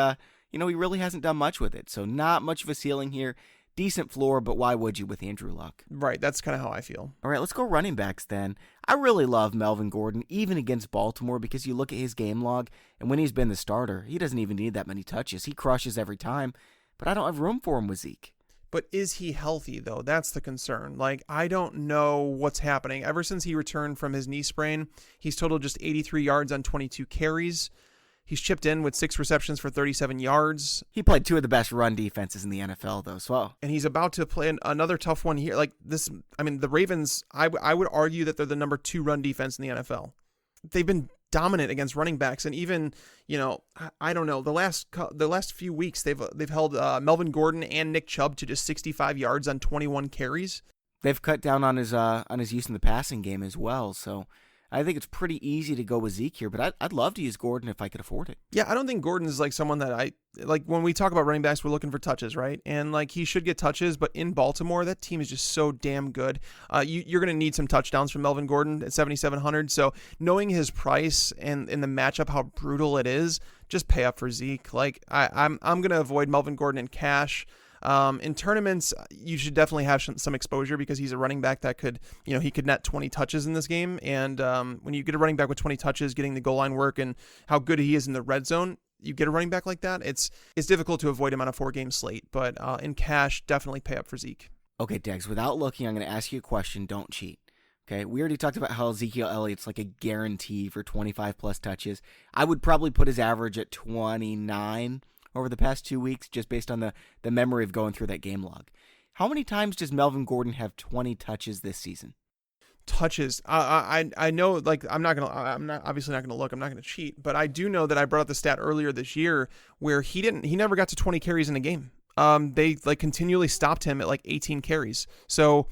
he really hasn't done much with it. So not much of a ceiling here. Decent floor, but why would you with Andrew Luck? Right, that's kind of how I feel. All right, let's go running backs then. I really love Melvin Gordon, even against Baltimore, because you look at his game log, and when he's been the starter, he doesn't even need that many touches. He crushes every time, but I don't have room for him with Zeke. But is he healthy, though? That's the concern. Like, I don't know what's happening. Ever since he returned from his knee sprain, he's totaled just 83 yards on 22 carries. He's chipped in with 6 receptions for 37 yards. He played 2 of the best run defenses in the NFL, though, so. And he's about to play another tough one here. Like this, I mean, the Ravens, I would argue that they're the number 2 run defense in the NFL. They've been dominant against running backs, and even, I don't know, the last few weeks they've held Melvin Gordon and Nick Chubb to just 65 yards on 21 carries. They've cut down on his use in the passing game as well, so I think it's pretty easy to go with Zeke here, but I'd love to use Gordon if I could afford it. Yeah, I don't think Gordon is like someone that I like. When we talk about running backs, we're looking for touches, right? And like he should get touches, but in Baltimore, that team is just so damn good. You're going to need some touchdowns from Melvin Gordon at 7,700. So knowing his price and in the matchup, how brutal it is, just pay up for Zeke. Like I'm going to avoid Melvin Gordon in cash. In tournaments, you should definitely have some exposure because he's a running back that could, he could net 20 touches in this game. And when you get a running back with 20 touches, getting the goal line work and how good he is in the red zone, you get a running back like that, it's difficult to avoid him on a 4-game slate. But in cash, definitely pay up for Zeke. Okay, Degs, without looking, I'm going to ask you a question. Don't cheat. Okay, we already talked about how Ezekiel Elliott's like a guarantee for 25-plus touches. I would probably put his average at 29 over the past 2 weeks, just based on the memory of going through that game log. How many times does Melvin Gordon have 20 touches this season? Touches. I know, like, I'm obviously not gonna look. I'm not gonna cheat, but I do know that I brought up the stat earlier this year where he never got to 20 carries in a game. They like continually stopped him at like 18 carries. So,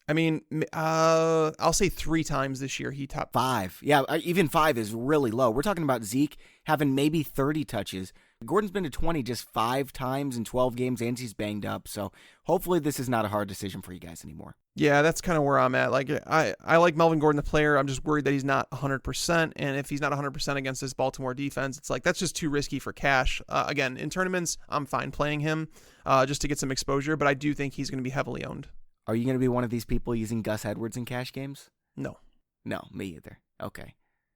I mean, I'll say 3 times this year he topped 5. Yeah, even 5 is really low. We're talking about Zeke having maybe 30 touches. Gordon's been to 20 just 5 times in 12 games, and he's banged up. So hopefully this is not a hard decision for you guys anymore. Yeah, that's kind of where I'm at. Like, I like Melvin Gordon, the player. I'm just worried that he's not 100%. And if he's not 100% against this Baltimore defense, it's like that's just too risky for cash. Again, in tournaments, I'm fine playing him just to get some exposure. But I do think he's going to be heavily owned. Are you going to be one of these people using Gus Edwards in cash games? No. No, me either. Okay.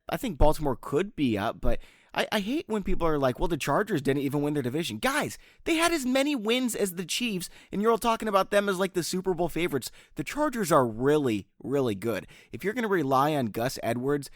I think Baltimore could be up, but I hate when people are like, well, the Chargers didn't even win their division. Guys, they had as many wins as the Chiefs, and you're all talking about them as like the Super Bowl favorites. The Chargers are really, really good. If you're going to rely on Gus Edwards,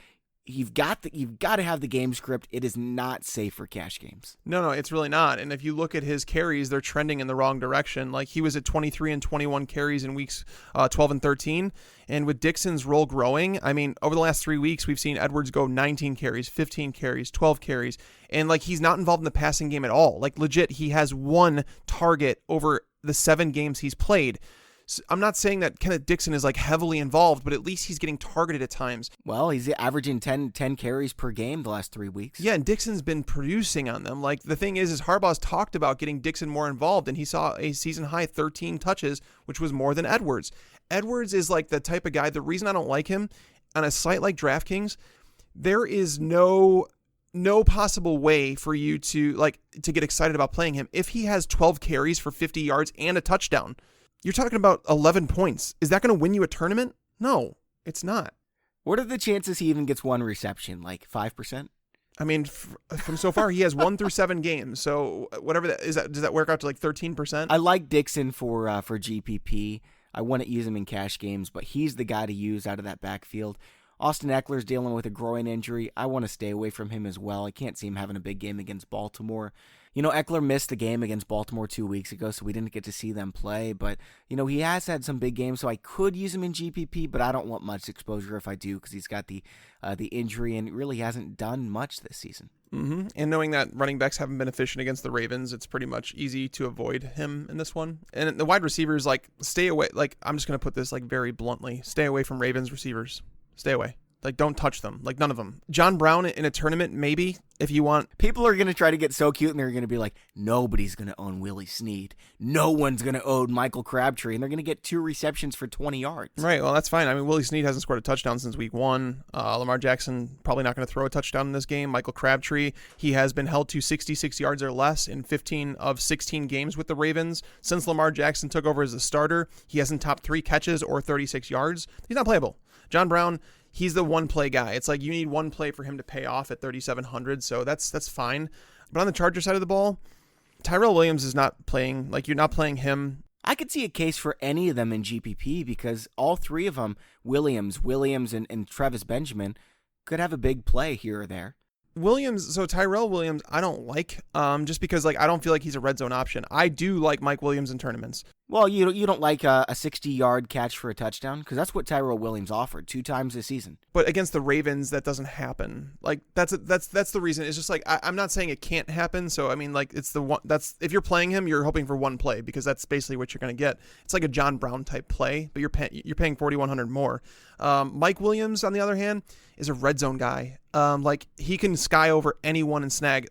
you've got to have the game script. It is not safe for cash games. No, it's really not. And if you look at his carries, they're trending in the wrong direction. Like he was at 23 and 21 carries in weeks 12 and 13. And with Dixon's role growing, I mean, over the last 3 weeks, we've seen Edwards go 19 carries, 15 carries, 12 carries. And like he's not involved in the passing game at all. Like legit, he has 1 target over the 7 games he's played. So I'm not saying that Kenneth Dixon is like heavily involved, but at least he's getting targeted at times. Well, he's averaging 10 carries per game the last 3 weeks. Yeah, and Dixon's been producing on them. Like the thing is Harbaugh's talked about getting Dixon more involved, and he saw a season high 13 touches, which was more than Edwards. Edwards is like the type of guy, the reason I don't like him on a site like DraftKings, there is no possible way for you to get excited about playing him. If he has 12 carries for 50 yards and a touchdown, you're talking about 11 points. Is that going to win you a tournament? No, it's not. What are the chances he even gets 1 reception? Like 5%? I mean, from so far, he has 1 through 7 games. So whatever that is, does that work out to like 13%? I like Dixon for GPP. I wouldn't use him in cash games, but he's the guy to use out of that backfield. Austin Eckler's dealing with a groin injury. I want to stay away from him as well. I can't see him having a big game against Baltimore. Eckler missed the game against Baltimore 2 weeks ago, so we didn't get to see them play. But, he has had some big games, so I could use him in GPP, but I don't want much exposure if I do because he's got the injury and really hasn't done much this season. Mm-hmm. And knowing that running backs haven't been efficient against the Ravens, it's pretty much easy to avoid him in this one. And the wide receivers, stay away. I'm just going to put this very bluntly. Stay away from Ravens receivers. Stay away. Don't touch them. None of them. John Brown in a tournament, maybe. if you want. People are going to try to get so cute, and they're going to be like, nobody's going to own Willie Snead. No one's going to own Michael Crabtree, and they're going to get 2 receptions for 20 yards. Right, well, that's fine. I mean, Willie Snead hasn't scored a touchdown since week 1. Lamar Jackson probably not going to throw a touchdown in this game. Michael Crabtree, he has been held to 66 yards or less in 15 of 16 games with the Ravens. Since Lamar Jackson took over as a starter, he hasn't topped 3 catches or 36 yards. He's not playable. John Brown, he's the one-play guy. It's like you need one play for him to pay off at 3,700, so that's fine. But on the Charger side of the ball, Tyrell Williams is not playing. Like, you're not playing him. I could see a case for any of them in GPP because all 3 of them, Williams, and Travis Benjamin, could have a big play here or there. So Tyrell Williams, I don't like, just because I don't feel like he's a red zone option. I do like Mike Williams in tournaments. Well, you don't like a 60-yard catch for a touchdown because that's what Tyrell Williams offered 2 times this season. But against the Ravens, that doesn't happen. That's the reason. It's just I'm not saying it can't happen. So I mean, it's the one. That's if you're playing him, you're hoping for one play because that's basically what you're going to get. It's like a John Brown type play, but you're paying 4,100 more. Mike Williams, on the other hand, is a red zone guy. He can sky over anyone and snag.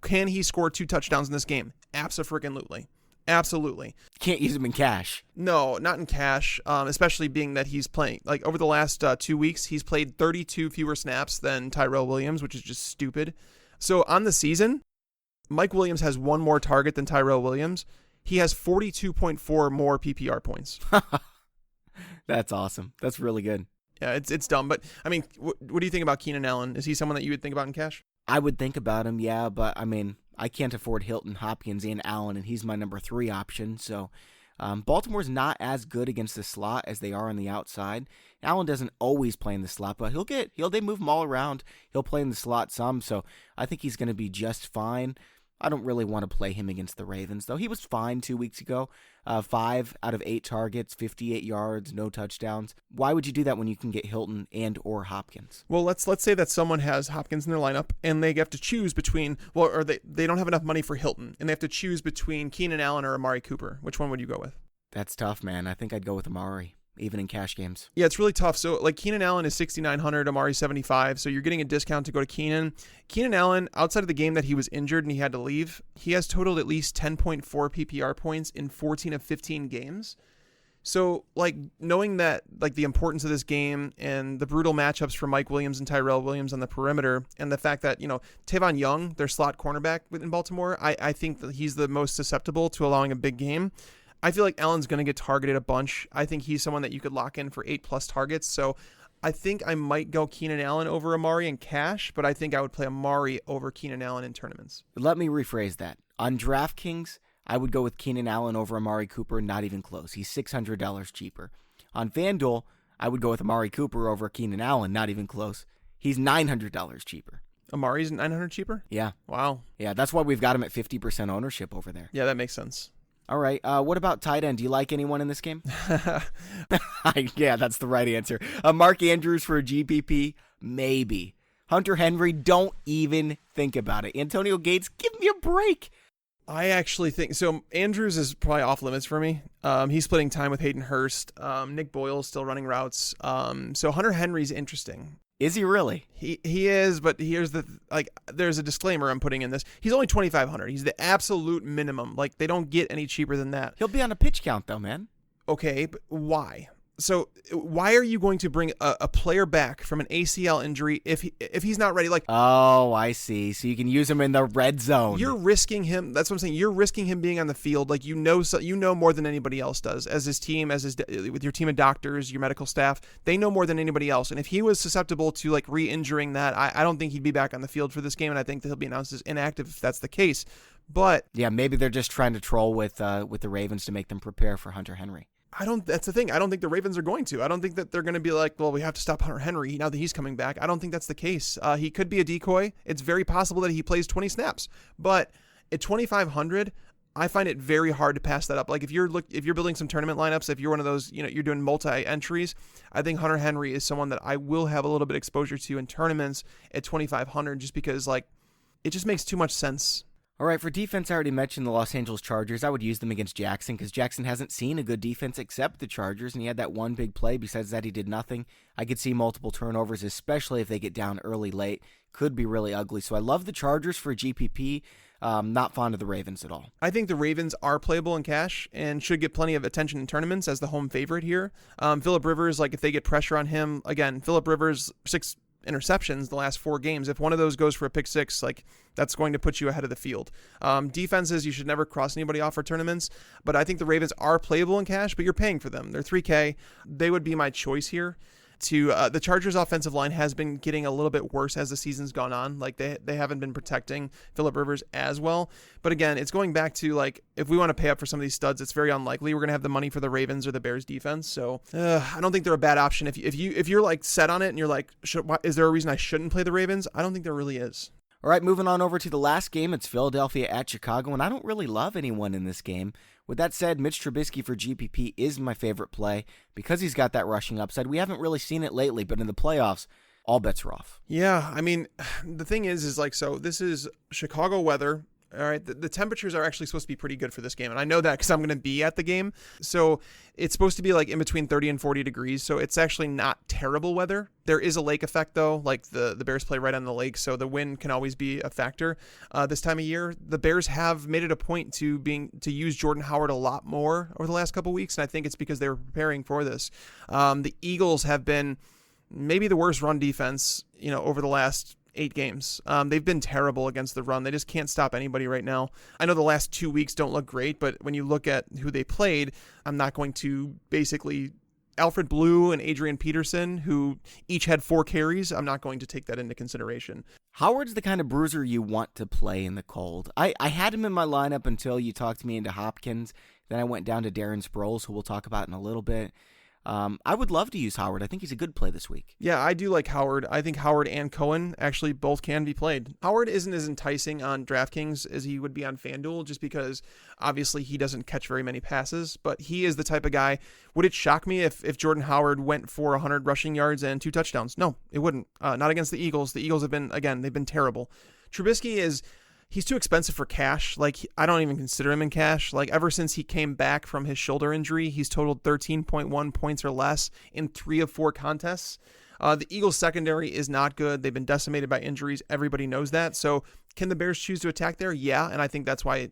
Can he score 2 touchdowns in this game? Abso-freaking-lutely. Absolutely. Can't use him in cash. No, not in cash, especially being that he's playing. Over the last 2 weeks, he's played 32 fewer snaps than Tyrell Williams, which is just stupid. So on the season, Mike Williams has 1 more target than Tyrell Williams. He has 42.4 more PPR points. That's awesome. That's really good. Yeah, it's dumb. But, I mean, what do you think about Keenan Allen? Is he someone that you would think about in cash? I would think about him, yeah, but, I mean, I can't afford Hilton, Hopkins, and Allen, and he's my number 3 option. So Baltimore's not as good against the slot as they are on the outside. Allen doesn't always play in the slot, but they move him all around. He'll play in the slot some, so I think he's going to be just fine. I don't really want to play him against the Ravens, though. He was fine 2 weeks ago. 5 out of 8 targets, 58 yards, no touchdowns. Why would you do that when you can get Hilton and or Hopkins? Well, let's say that someone has Hopkins in their lineup and they have to choose between, or they don't have enough money for Hilton and they have to choose between Keenan Allen or Amari Cooper. Which one would you go with? That's tough, man. I think I'd go with Amari, even in cash games. Yeah, it's really tough. So, Keenan Allen is 6,900, Amari 75. So you're getting a discount to go to Keenan. Keenan Allen, outside of the game that he was injured and he had to leave, he has totaled at least 10.4 PPR points in 14 of 15 games. So, knowing that, the importance of this game and the brutal matchups for Mike Williams and Tyrell Williams on the perimeter, and the fact that, Tavon Young, their slot cornerback in Baltimore, I think that he's the most susceptible to allowing a big game. I feel like Allen's going to get targeted a bunch. I think he's someone that you could lock in for 8+ targets. So I think I might go Keenan Allen over Amari in cash, but I think I would play Amari over Keenan Allen in tournaments. Let me rephrase that. On DraftKings, I would go with Keenan Allen over Amari Cooper, not even close. He's $600 cheaper. On FanDuel, I would go with Amari Cooper over Keenan Allen, not even close. He's $900 cheaper. Amari's $900 cheaper? Yeah. Wow. Yeah, that's why we've got him at 50% ownership over there. Yeah, that makes sense. All right. What about tight end? Do you like anyone in this game? Yeah, that's the right answer. Mark Andrews for a GPP? Maybe. Hunter Henry? Don't even think about it. Antonio Gates? Give me a break. I actually think so. Andrews is probably off limits for me. He's splitting time with Hayden Hurst. Nick Boyle's still running routes. So Hunter Henry's interesting. Is he really? He is, but here's there's a disclaimer I'm putting in this. He's only 2,500. He's the absolute minimum. They don't get any cheaper than that. He'll be on a pitch count though, man. Okay, but why? So why are you going to bring a player back from an ACL injury if he's not ready? Oh, I see. So you can use him in the red zone. You're risking him. That's what I'm saying. You're risking him being on the field. You know more than anybody else does. As his team, with your team of doctors, your medical staff, they know more than anybody else. And if he was susceptible to re-injuring that, I don't think he'd be back on the field for this game. And I think that he'll be announced as inactive if that's the case. But yeah, maybe they're just trying to troll with the Ravens to make them prepare for Hunter Henry. That's the thing. I don't think the Ravens are going to. I don't think that they're going to be well, we have to stop Hunter Henry now that he's coming back. I don't think that's the case. He could be a decoy. It's very possible that he plays 20 snaps. But at 2,500, I find it very hard to pass that up. If you're building some tournament lineups, if you're one of those, you're doing multi-entries, I think Hunter Henry is someone that I will have a little bit exposure to in tournaments at 2,500 just because, it just makes too much sense. All right, for defense, I already mentioned the Los Angeles Chargers. I would use them against Jackson because Jackson hasn't seen a good defense except the Chargers, and he had that one big play. Besides that, he did nothing. I could see multiple turnovers, especially if they get down early, late. Could be really ugly. So I love the Chargers for GPP. Not fond of the Ravens at all. I think the Ravens are playable in cash and should get plenty of attention in tournaments as the home favorite here. Phillip Rivers, like if they get pressure on him, again, Phillip Rivers, 6 interceptions the last 4 games. If one of those goes for a pick 6, like that's going to put you ahead of the field. Defenses, you should never cross anybody off for tournaments, but I think the Ravens are playable in cash, but you're paying for them. They're $3K. They would be my choice here. The Chargers offensive line has been getting a little bit worse as the season's gone on. Like they haven't been protecting Phillip Rivers as well. But again, it's going back to like, if we want to pay up for some of these studs, it's very unlikely we're going to have the money for the Ravens or the Bears defense. So I don't think they're a bad option. If you're like set on it and you're like, is there a reason I shouldn't play the Ravens? I don't think there really is. All right, moving on over to the last game. It's Philadelphia at Chicago, and I don't really love anyone in this game. With that said, Mitch Trubisky for GPP is my favorite play because he's got that rushing upside. We haven't really seen it lately, but in the playoffs, all bets are off. Yeah, I mean, the thing is like, so this is Chicago weather. All right, the temperatures are actually supposed to be pretty good for this game, and I know that because I'm going to be at the game. So it's supposed to be like in between 30 and 40 degrees, so it's actually not terrible weather. There is a lake effect, though. Like the Bears play right on the lake, so the wind can always be a factor. This time of year, the Bears have made it a point to use Jordan Howard a lot more over the last couple weeks, and I think it's because they were preparing for this. The Eagles have been maybe the worst run defense, over the last 8 games. They've been terrible against the run. They just can't stop anybody right now. I know the last 2 weeks don't look great, but when you look at who they played, I'm not going to basically Alfred Blue and Adrian Peterson, who each had 4 carries. I'm not going to take that into consideration. Howard's the kind of bruiser you want to play in the cold. I had him in my lineup until you talked me into Hopkins. Then I went down to Darren Sproles, who we'll talk about in a little bit. I would love to use Howard. I think he's a good play this week. Yeah, I do like Howard. I think Howard and Cohen actually both can be played. Howard isn't as enticing on DraftKings as he would be on FanDuel just because obviously he doesn't catch very many passes, but he is the type of guy. Would it shock me if Jordan Howard went for 100 rushing yards and 2 touchdowns? No, it wouldn't. Not against the Eagles. The Eagles have been, again, they've been terrible. Trubisky he's too expensive for cash. Like, I don't even consider him in cash. Like, ever since he came back from his shoulder injury, he's totaled 13.1 points or less in 3 of 4 contests. The Eagles secondary is not good. They've been decimated by injuries. Everybody knows that. So can the Bears choose to attack there? Yeah. And I think that's why,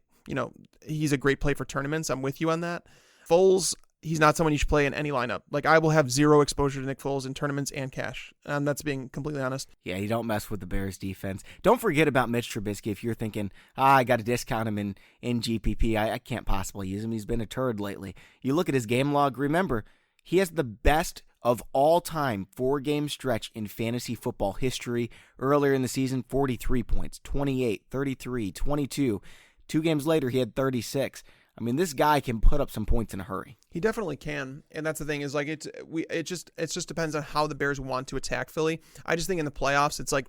he's a great play for tournaments. I'm with you on that. Foles, he's not someone you should play in any lineup. Like, I will have 0 exposure to Nick Foles in tournaments and cash. And that's being completely honest. Yeah, you don't mess with the Bears defense. Don't forget about Mitch Trubisky if you're thinking, I got to discount him in GPP. I can't possibly use him. He's been a turd lately. You look at his game log. Remember, he has the best of all time 4-game stretch in fantasy football history. Earlier in the season, 43 points, 28, 33, 22. 2 games later, he had 36. I mean, this guy can put up some points in a hurry. He definitely can, and that's the thing is like it just depends on how the Bears want to attack Philly. I just think in the playoffs, it's like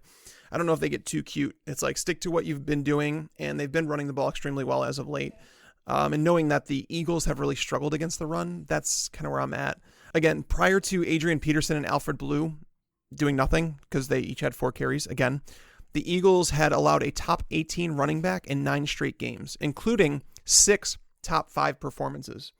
I don't know if they get too cute. It's like stick to what you've been doing, and they've been running the ball extremely well as of late. And knowing that the Eagles have really struggled against the run, that's kind of where I'm at. Again, prior to Adrian Peterson and Alfred Blue doing nothing because they each had 4 carries. Again, the Eagles had allowed a top 18 running back in 9 straight games, including 6 top 5 performances.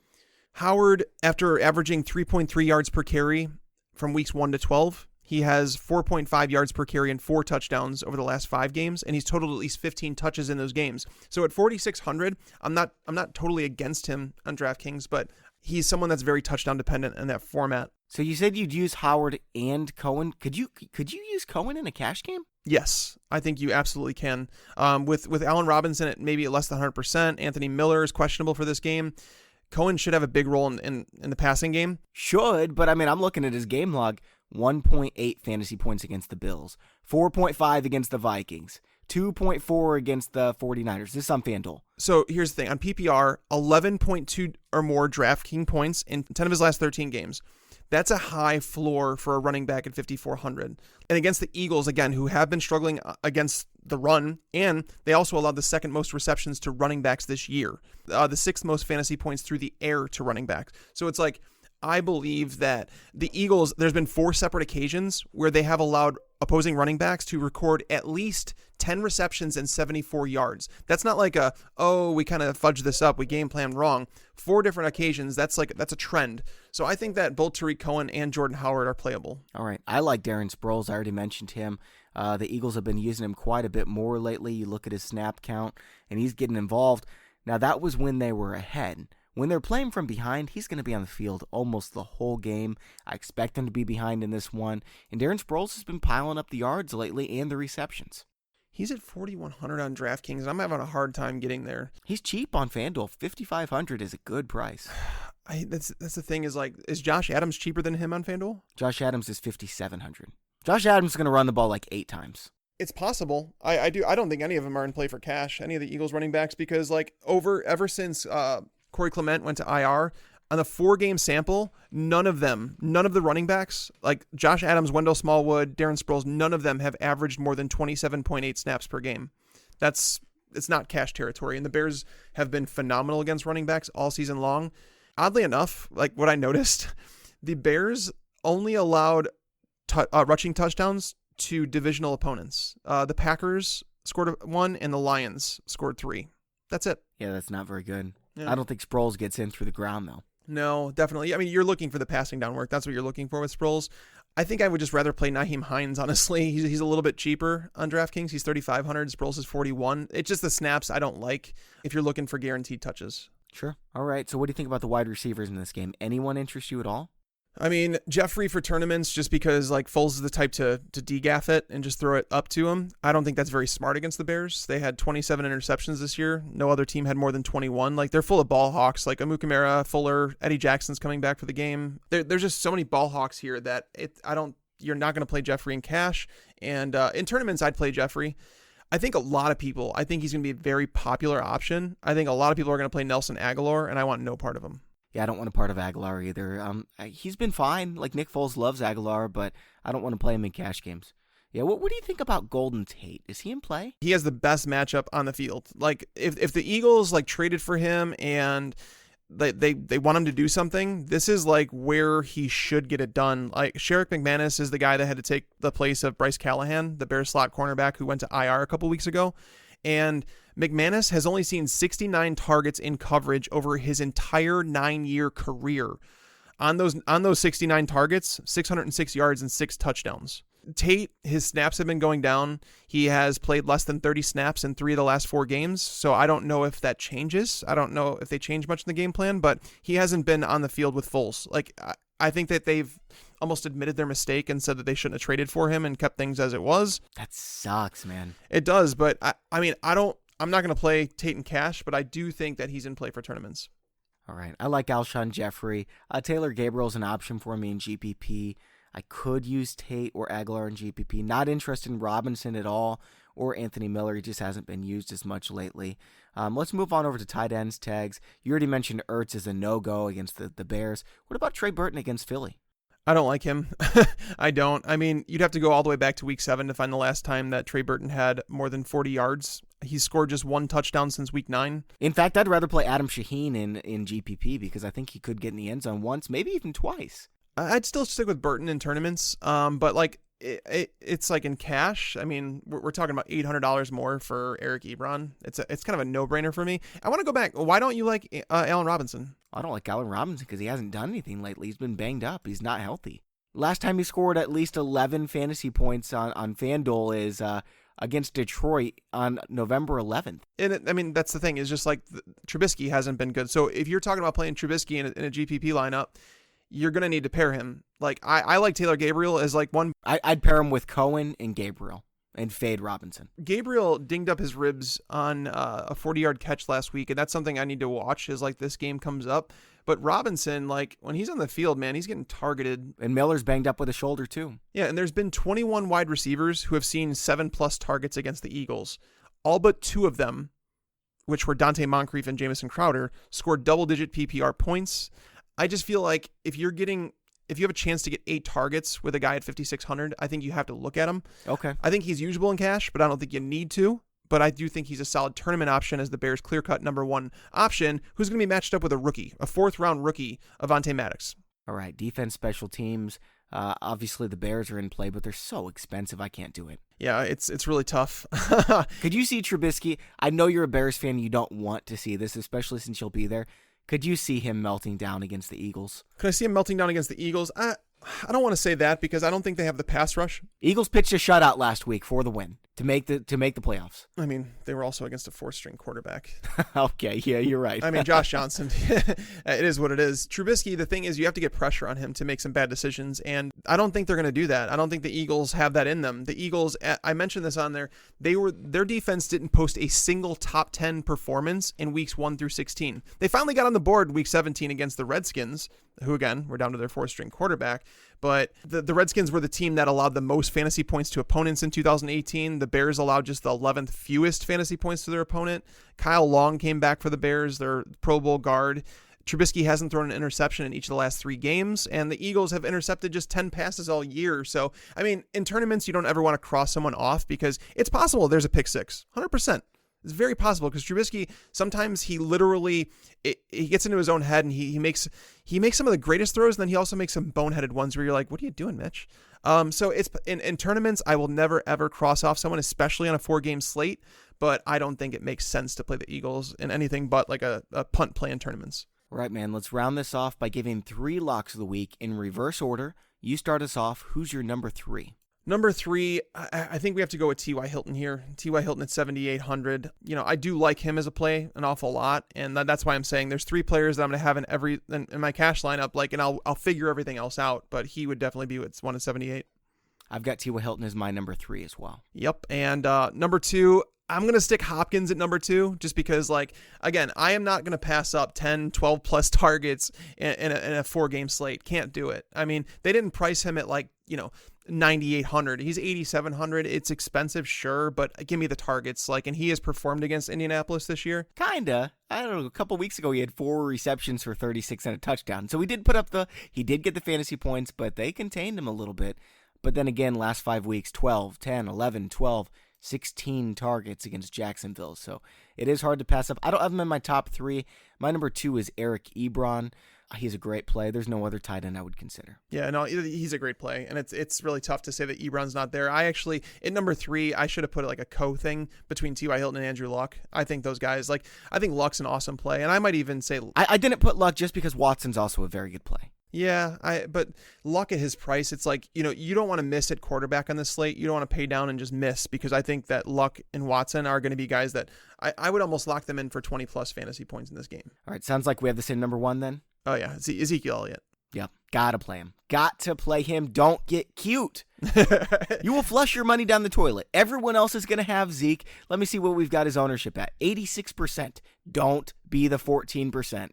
Howard, after averaging 3.3 yards per carry from weeks 1 to 12, he has 4.5 yards per carry and 4 touchdowns over the last 5 games, and he's totaled at least 15 touches in those games. So at 4,600, I'm not totally against him on DraftKings, but he's someone that's very touchdown dependent in that format. So you said you'd use Howard and Cohen. Could you use Cohen in a cash game? Yes, I think you absolutely can. With Allen Robinson at maybe less than 100%, Anthony Miller is questionable for this game. Cohen should have a big role in the passing game. Should, but I mean, I'm looking at his game log. 1.8 fantasy points against the Bills, 4.5 against the Vikings, 2.4 against the 49ers. This is on FanDuel. So here's the thing. On PPR, 11.2 or more DraftKings points in 10 of his last 13 games. That's a high floor for a running back at 5,400. And against the Eagles, again, who have been struggling against the run, and they also allowed the 2nd most receptions to running backs this year. The 6th most fantasy points through the air to running backs. So it's like, I believe that the Eagles, there's been 4 separate occasions where they have allowed opposing running backs to record at least 10 receptions and 74 yards. That's not like we kind of fudged this up, we game planned wrong. 4 different occasions, that's a trend. So I think that both Tariq Cohen and Jordan Howard are playable. All right. I like Darren Sproles. I already mentioned him. The Eagles have been using him quite a bit more lately. You look at his snap count, and he's getting involved. Now, that was when they were ahead. When they're playing from behind, he's going to be on the field almost the whole game. I expect him to be behind in this one. And Darren Sproles has been piling up the yards lately and the receptions. He's at 4,100 on DraftKings, and I'm having a hard time getting there. He's cheap on FanDuel. 5,500 is a good price. That's the thing is Josh Adams cheaper than him on FanDuel? Josh Adams is 5,700. Josh Adams is going to run the ball like 8 times. It's possible. I don't think any of them are in play for cash, any of the Eagles running backs, because ever since Corey Clement went to IR, on the 4-game sample, none of the running backs, like Josh Adams, Wendell Smallwood, Darren Sproles, none of them have averaged more than 27.8 snaps per game. It's not cash territory, and the Bears have been phenomenal against running backs all season long. Oddly enough, what I noticed, the Bears only allowed rushing touchdowns to divisional opponents. The Packers scored 1 and the Lions scored 3. That's it. Yeah, that's not very good. Yeah. I don't think Sproles gets in through the ground, though. No, definitely. I mean, you're looking for the passing down work. That's what you're looking for with Sproles. I think I would just rather play Nyheim Hines, honestly. He's a little bit cheaper on DraftKings. He's 3,500. Sproles is 41. It's just the snaps I don't like if you're looking for guaranteed touches. Sure. All right. So what do you think about the wide receivers in this game? Anyone interest you at all? I mean, Jeffrey for tournaments, just because Foles is the type to degaff it and just throw it up to him. I don't think that's very smart against the Bears. They had 27 interceptions this year. No other team had more than 21. They're full of ball hawks, like Amu Kamara, Fuller, Eddie Jackson's coming back for the game. There's just so many ball hawks here that you're not going to play Jeffrey in cash. And in tournaments, I'd play Jeffrey. I think he's going to be a very popular option. I think a lot of people are going to play Nelson Aguilar, and I want no part of him. Yeah, I don't want a part of Aguilar either. He's been fine. Nick Foles loves Aguilar, but I don't want to play him in cash games. Yeah, what do you think about Golden Tate? Is he in play? He has the best matchup on the field. If the Eagles traded for him and they want him to do something, this is where he should get it done. Sherrick McManus is the guy that had to take the place of Bryce Callahan, the Bears slot cornerback who went to IR a couple weeks ago. And McManus has only seen 69 targets in coverage over his entire 9-year career. On those 69 targets, 606 yards and 6 touchdowns. Tate, his snaps have been going down. He has played less than 30 snaps in 3 of the last 4 games, so I don't know if that changes. I don't know if they change much in the game plan, but he hasn't been on the field with Foles. I think that they've almost admitted their mistake and said that they shouldn't have traded for him and kept things as it was. That sucks, man. It does, but I'm not going to play Tate in cash, but I do think that he's in play for tournaments. All right. I like Alshon Jeffrey. Taylor Gabriel's an option for me in GPP. I could use Tate or Aguilar in GPP. Not interested in Robinson at all or Anthony Miller. He just hasn't been used as much lately. Let's move on over to tight ends tags. You already mentioned Ertz is a no-go against the Bears. What about Trey Burton against Philly? I don't like him. I don't. I mean, you'd have to go all the way back to week 7 to find the last time that Trey Burton had more than 40 yards. He's scored just 1 touchdown since week 9. In fact, I'd rather play Adam Shaheen in GPP because I think he could get in the end zone once, maybe even twice. I'd still stick with Burton in tournaments, but it's in cash. I mean, we're talking about $800 more for Eric Ebron. It's kind of a no-brainer for me. I want to go back. Why don't you like Allen Robinson? I don't like Allen Robinson because he hasn't done anything lately. He's been banged up. He's not healthy. Last time he scored at least 11 fantasy points on FanDuel is against Detroit on November 11th. And that's the thing, is just Trubisky hasn't been good. So if you're talking about playing Trubisky in a GPP lineup, you're going to need to pair him. I like Taylor Gabriel as one. I'd pair him with Cohen and Gabriel and fade Robinson. Gabriel dinged up his ribs on a 40-yard catch last week, and that's something I need to watch as this game comes up. But Robinson, when he's on the field, man, he's getting targeted. And Miller's banged up with a shoulder too. Yeah, and there's been 21 wide receivers who have seen 7+ targets against the Eagles. All but 2 of them, which were Dante Moncrief and Jamison Crowder, scored double-digit PPR points. I just feel like if you have a chance to get 8 targets with a guy at 5,600, I think you have to look at him. Okay. I think he's usable in cash, but I don't think you need to. But I do think he's a solid tournament option as the Bears' clear-cut number 1 option, who's going to be matched up with a rookie, a 4th-round rookie, Avonte Maddox. All right, defense, special teams. Obviously, the Bears are in play, but they're so expensive. I can't do it. Yeah, it's really tough. Could you see Trubisky? I know you're a Bears fan. You don't want to see this, especially since you'll be there. Could you see him melting down against the Eagles? Could I see him melting down against the Eagles? I don't want to say that because I don't think they have the pass rush. Eagles pitched a shutout last week for the win to make the playoffs. I mean, they were also against a 4th-string quarterback. Okay, yeah, you're right. I mean, Josh Johnson, it is what it is. Trubisky, the thing is you have to get pressure on him to make some bad decisions, and I don't think they're going to do that. I don't think the Eagles have that in them. The Eagles, I mentioned this on there, their defense didn't post a single top 10 performance in weeks 1 through 16. They finally got on the board week 17 against the Redskins, who again were down to their 4th-string quarterback. But the Redskins were the team that allowed the most fantasy points to opponents in 2018. The Bears allowed just the 11th fewest fantasy points to their opponent. Kyle Long came back for the Bears, their Pro Bowl guard. Trubisky hasn't thrown an interception in each of the last 3 games, and the Eagles have intercepted just 10 passes all year. So, I mean, in tournaments, you don't ever want to cross someone off because it's possible there's a pick six, 100%. It's very possible because Trubisky, sometimes he literally, he gets into his own head and he makes some of the greatest throws, and then he also makes some boneheaded ones where you're like, what are you doing, Mitch? So it's in tournaments, I will never, ever cross off someone, especially on a 4-game slate, but I don't think it makes sense to play the Eagles in anything but like a punt play in tournaments. All right, man, let's round this off by giving 3 locks of the week in reverse order. You start us off. Who's your number 3? Number 3, I think we have to go with T.Y. Hilton here. T.Y. Hilton at 7,800. You know, I do like him as a play an awful lot, and that's why I'm saying there's 3 players that I'm going to have in my cash lineup, and I'll figure everything else out, but he would definitely be one of 78. I've got T.Y. Hilton as my number 3 as well. Yep, and number 2, I'm going to stick Hopkins at number 2 just because, again, I am not going to pass up 10, 12-plus targets in a 4-game slate. Can't do it. I mean, they didn't price him at, 9,800. He's 8,700. It's expensive, sure, but give me the targets. And he has performed against Indianapolis this year. Kinda. I don't know. A couple weeks ago, he had 4 receptions for 36 and a touchdown. So he did get the fantasy points, but they contained him a little bit. But then again, last 5 weeks, 12, 10, 11, 12, 16 targets against Jacksonville. So it is hard to pass up. I don't have him in my top 3. My number 2 is Eric Ebron. He's a great play. There's no other tight end I would consider. Yeah, no, he's a great play, and it's really tough to say that Ebron's not there. I actually, at number 3, I should have put a co-thing between T.Y. Hilton and Andrew Luck. I think those guys, I think Luck's an awesome play, and I might even say... I didn't put Luck just because Watson's also a very good play. Yeah, but Luck at his price, it's you don't want to miss at quarterback on this slate. You don't want to pay down and just miss, because I think that Luck and Watson are going to be guys that I would almost lock them in for 20-plus fantasy points in this game. All right, sounds like we have the same number 1 then. Oh, yeah, it's Ezekiel Elliott. Yep, gotta play him. Got to play him. Don't get cute. You will flush your money down the toilet. Everyone else is going to have Zeke. Let me see what we've got his ownership at. 86%. Don't be the 14%.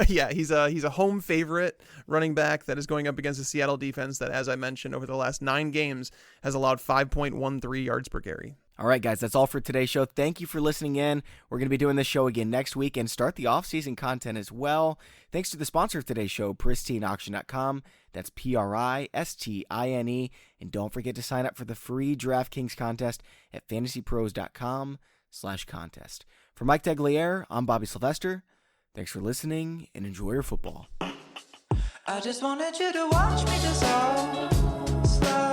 Yeah, he's a home favorite running back that is going up against the Seattle defense that, as I mentioned, over the last 9 games has allowed 5.13 yards per carry. All right, guys, that's all for today's show. Thank you for listening in. We're going to be doing this show again next week and start the off-season content as well. Thanks to the sponsor of today's show, PristineAuction.com. That's PRISTINE. And don't forget to sign up for the free DraftKings contest at FantasyPros.com/contest. For Mike Tagliere, I'm Bobby Sylvester. Thanks for listening and enjoy your football. I just wanted you to watch me dissolve. Slow.